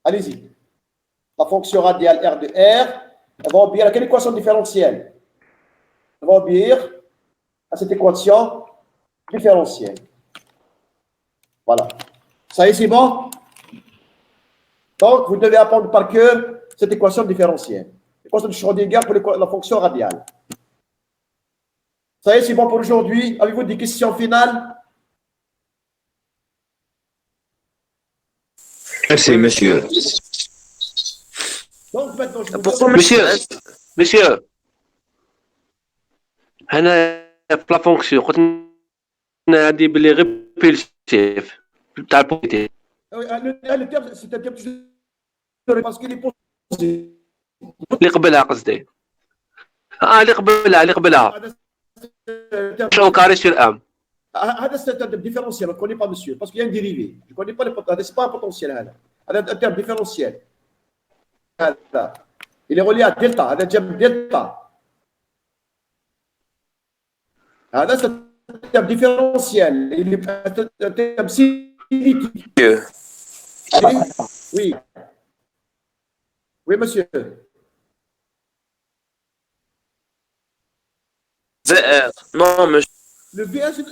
Allez-y. La fonction radiale R de R, elle va obéir à quelle équation différentielle? Elle va obéir à cette équation différentielle. Voilà. Ça y est, c'est bon? Donc, vous devez apprendre par cœur cette équation différentielle. L'équation de Schrödinger pour la fonction radiale. Ça y est, c'est bon pour aujourd'hui. Avez-vous des questions finales?
Merci, monsieur.
Donc, maintenant, je vous
Pourquoi
demande-
Monsieur, أنا la fonction قلنا هذه باللي ريبيلسيف بتاع البروبريتي.
le terme, c'est un terme parce qu'il est posé.
اللي قبلها قصدي. اللي قبلها. شو كاري سور ام.
C'est un terme différentiel, on ne connaît pas, monsieur, parce qu'il y a un dérivé. Je ne connais pas le potentiel, c'est pas un potentiel. C'est un terme différentiel. Il est relié à delta, هذا جنب delta. هذا c'est un terme différentiel. Il est un terme cinétique. Oui. Oui, monsieur.
VR. Non, monsieur.
Le VR, c'est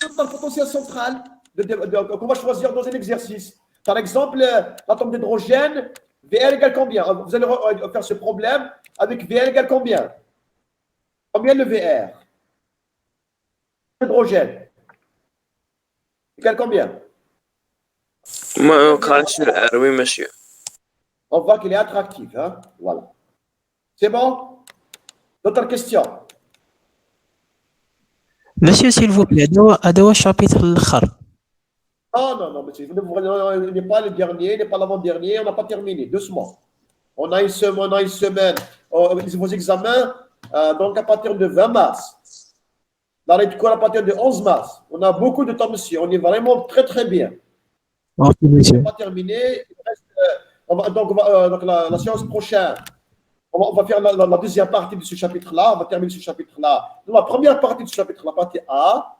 le potentiel central qu'on va choisir dans un exercice. Par exemple, l'atome d'hydrogène, VR égale combien? Vous allez faire ce problème avec VR égale combien? Combien le VR? L'hydrogène égale combien?
Carré sur R, oui, monsieur.
On voit qu'il est attractif. Hein? Voilà. C'est bon? D'autres questions?
Monsieur, s'il vous plaît, هذا هو الشابيتر الآخر.
Non, monsieur. Il n'est pas le dernier, il n'est pas l'avant-dernier, on n'a pas terminé. Doucement. On a une semaine. Vos examens, donc à partir de 20 mars. L'arrêt de cours à partir de 11 mars. On a beaucoup de temps, monsieur. On est vraiment très, très bien.
Ok, monsieur.
On va terminer. Donc, la séance prochaine, on va faire la deuxième partie de ce chapitre-là. On va terminer ce chapitre-là. Donc, la première partie de ce chapitre, la partie A.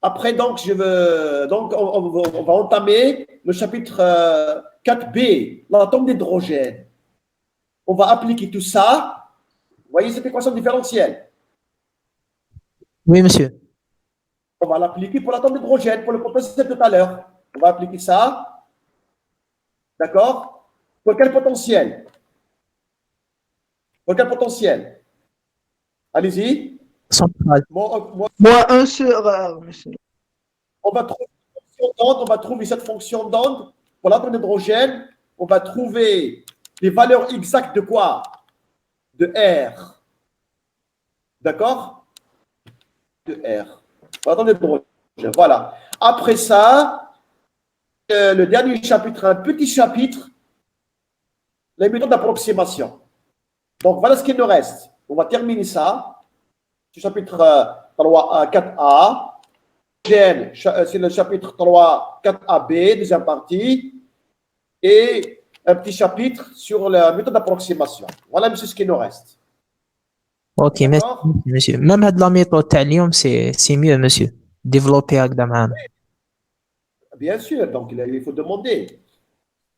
Après, donc, on va entamer le chapitre 4B, l'atome d'hydrogène. On va appliquer tout ça. Vous voyez cette équation différentielle?
Oui, monsieur.
On va l'appliquer pour l'atome d'hydrogène, pour le potentiel tout à l'heure. On va appliquer ça. D'accord? Pour quel potentiel? Pour quel potentiel? Allez-y.
Central.
Moins 1 sur R, monsieur.
On va trouver cette fonction d'onde pour l'atome d'hydrogène. On va trouver les valeurs exactes de quoi? De R. D'accord? De R. L'atome d'hydrogène. Voilà. Après ça, le dernier chapitre, un petit chapitre, les méthodes d'approximation. Donc, voilà ce qu'il nous reste. On va terminer ça. Ce chapitre 3A, 4A. C'est le chapitre 3, 4AB, deuxième partie. Et un petit chapitre sur la méthode d'approximation. Voilà, monsieur, ce qu'il nous reste.
Ok, merci, monsieur. Même هاد la méthode تاع اليوم c'est mieux, monsieur. Développer هكذا معنا.
Bien sûr, donc il faut demander.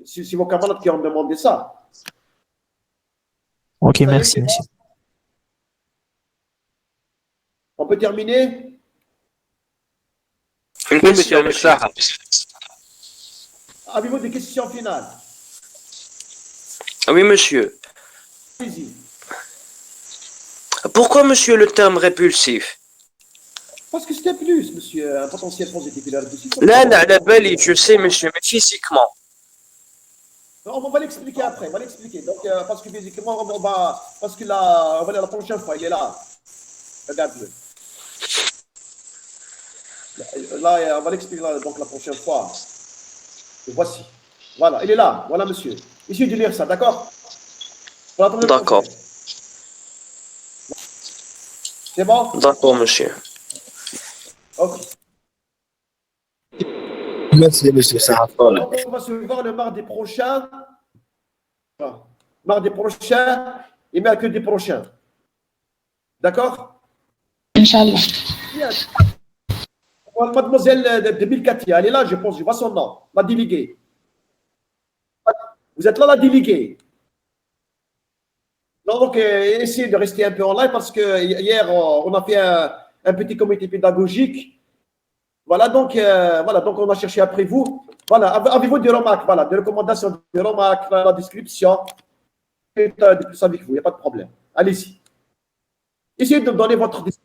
Si vos camarades qui ont demandé ça.
Ok, merci, monsieur.
On peut terminer?
Une question, monsieur.
Avez-vous des questions finales?
Oui, monsieur.
Allez-y.
Pourquoi, monsieur, le terme répulsif?
Parce que c'était plus, monsieur, un potentiel positif. Il est répulsif.
Là, la balle, je sais, monsieur, mais physiquement.
On va l'expliquer après, on va l'expliquer. Donc, parce que physiquement, parce que là, on va aller la prochaine fois, il est là. Regarde-le. Là, on va l'expliquer donc la prochaine fois. Le voici. Voilà, il est là. Voilà, monsieur. Il suffit de lire ça, d'accord?
D'accord.
C'est bon?
D'accord, monsieur.
Ok.
Merci, monsieur Sahafol.
Donc, on va se voir le mardi prochain. Mardi prochain et mercredi prochain. D'accord?
Inch'Allah.
Mademoiselle de Bilkatia, elle est là, je pense, je vois son nom, la déléguée. Vous êtes là, la déléguée. Donc, essayez de rester un peu en live parce que hier, on a fait un petit comité pédagogique. Voilà, donc on a cherché après vous. Voilà, avez-vous des remarques, voilà, des recommandations, des remarques, la description, de plus avec vous, il n'y a pas de problème. Allez-y. Essayez de donner votre description.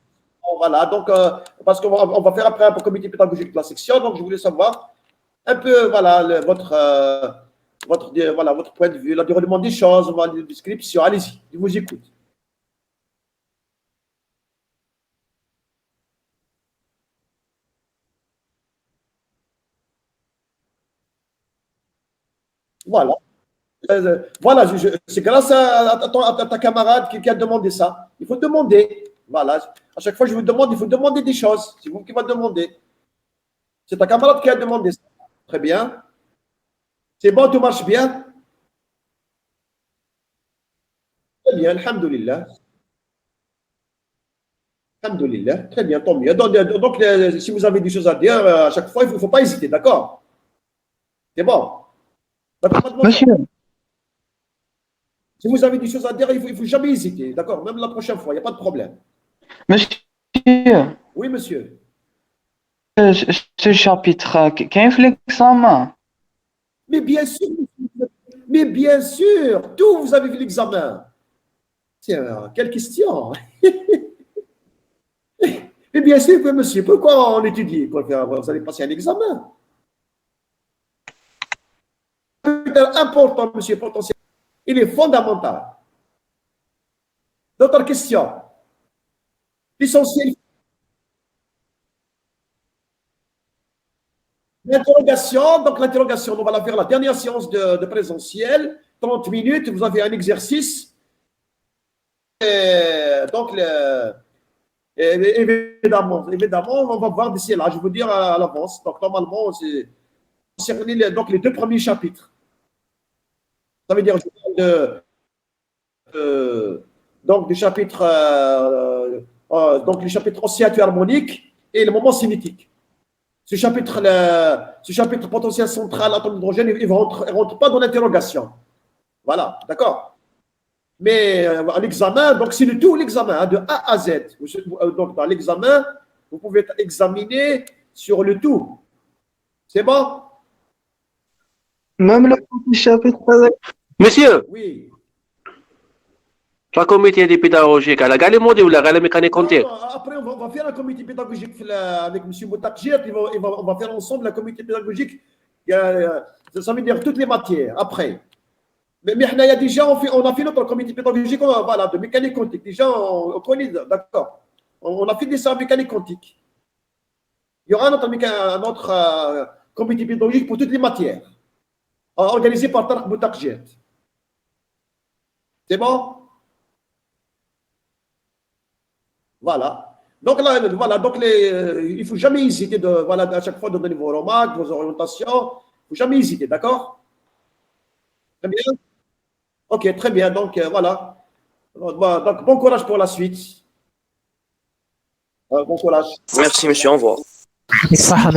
Voilà, donc, parce qu'on va faire après un comité pédagogique de la section, donc je voulais savoir un peu, voilà, votre point de vue, le déroulement des choses, la description. Allez-y, je vous écoute. Voilà. Voilà, c'est grâce à ta camarade qui a demandé ça. Il faut demander. Voilà. À chaque fois que je vous demande, il faut demander des choses. C'est vous qui va demander. C'est ta camarade qui a demandé ça. Très bien. C'est bon, tout marche bien? Très bien, alhamdoulilah. Alhamdoulilah. Très bien, tant mieux. Donc, si vous avez des choses à dire, à chaque fois, il ne faut pas hésiter, d'accord? C'est bon. D'accord, mademoiselle?
Monsieur,
Si vous avez des choses à dire, il ne faut jamais hésiter, d'accord? Même la prochaine fois, il n'y a pas de problème.
monsieur,
Oui, monsieur.
ce chapitre, qu'est-ce que l'examen?
Mais bien sûr, mais bien sûr, tout vous avez vu l'examen. Tiens, quelle question. Mais bien sûr que monsieur, pourquoi on étudie? Vous allez passer un examen. C'est important, monsieur, potentiel. Il est fondamental. D'autres questions? L'essentiel. L'interrogation, donc l'interrogation, on va la faire la dernière séance de présentiel, 30 minutes, vous avez un exercice. Donc, évidemment, on va voir d'ici là, je vais vous dire à l'avance. Donc, normalement, c'est concerné les deux premiers chapitres. Ça veut dire donc du chapitre, donc les chapitres oscillatoire harmonique et le moment cinétique. Ce chapitre potentiel central atome d'hydrogène, il ne rentre pas dans l'interrogation. Voilà, d'accord. Mais à l'examen, donc c'est le tout l'examen, hein, de A à Z. Donc dans l'examen, vous pouvez être examiné sur le tout. C'est bon?
Même le petit chapitre avec
Monsieur,
Oui.
la comité des pédagogiques, elle a gagné le monde ou la mécanique quantique?
Après, on va faire un comité pédagogique avec M. Moutakjir, on va faire ensemble un comité pédagogique. Ça veut dire toutes les matières, après. Mais il y a déjà, on a fait notre comité pédagogique voilà, de mécanique quantique. Déjà, on connaît, d'accord. On a fait des en mécanique quantique. Il y aura un autre comité pédagogique pour toutes les matières, organisé par Tarek Moutakjir. C'est bon? Voilà. Donc là, voilà, donc il ne faut jamais hésiter voilà, à chaque fois de donner vos remarques, vos orientations. Il ne faut jamais hésiter, d'accord? Très bien. Ok, très bien. Donc voilà. Donc bon courage pour la suite. Bon courage.
Merci, monsieur. Au revoir.
صح.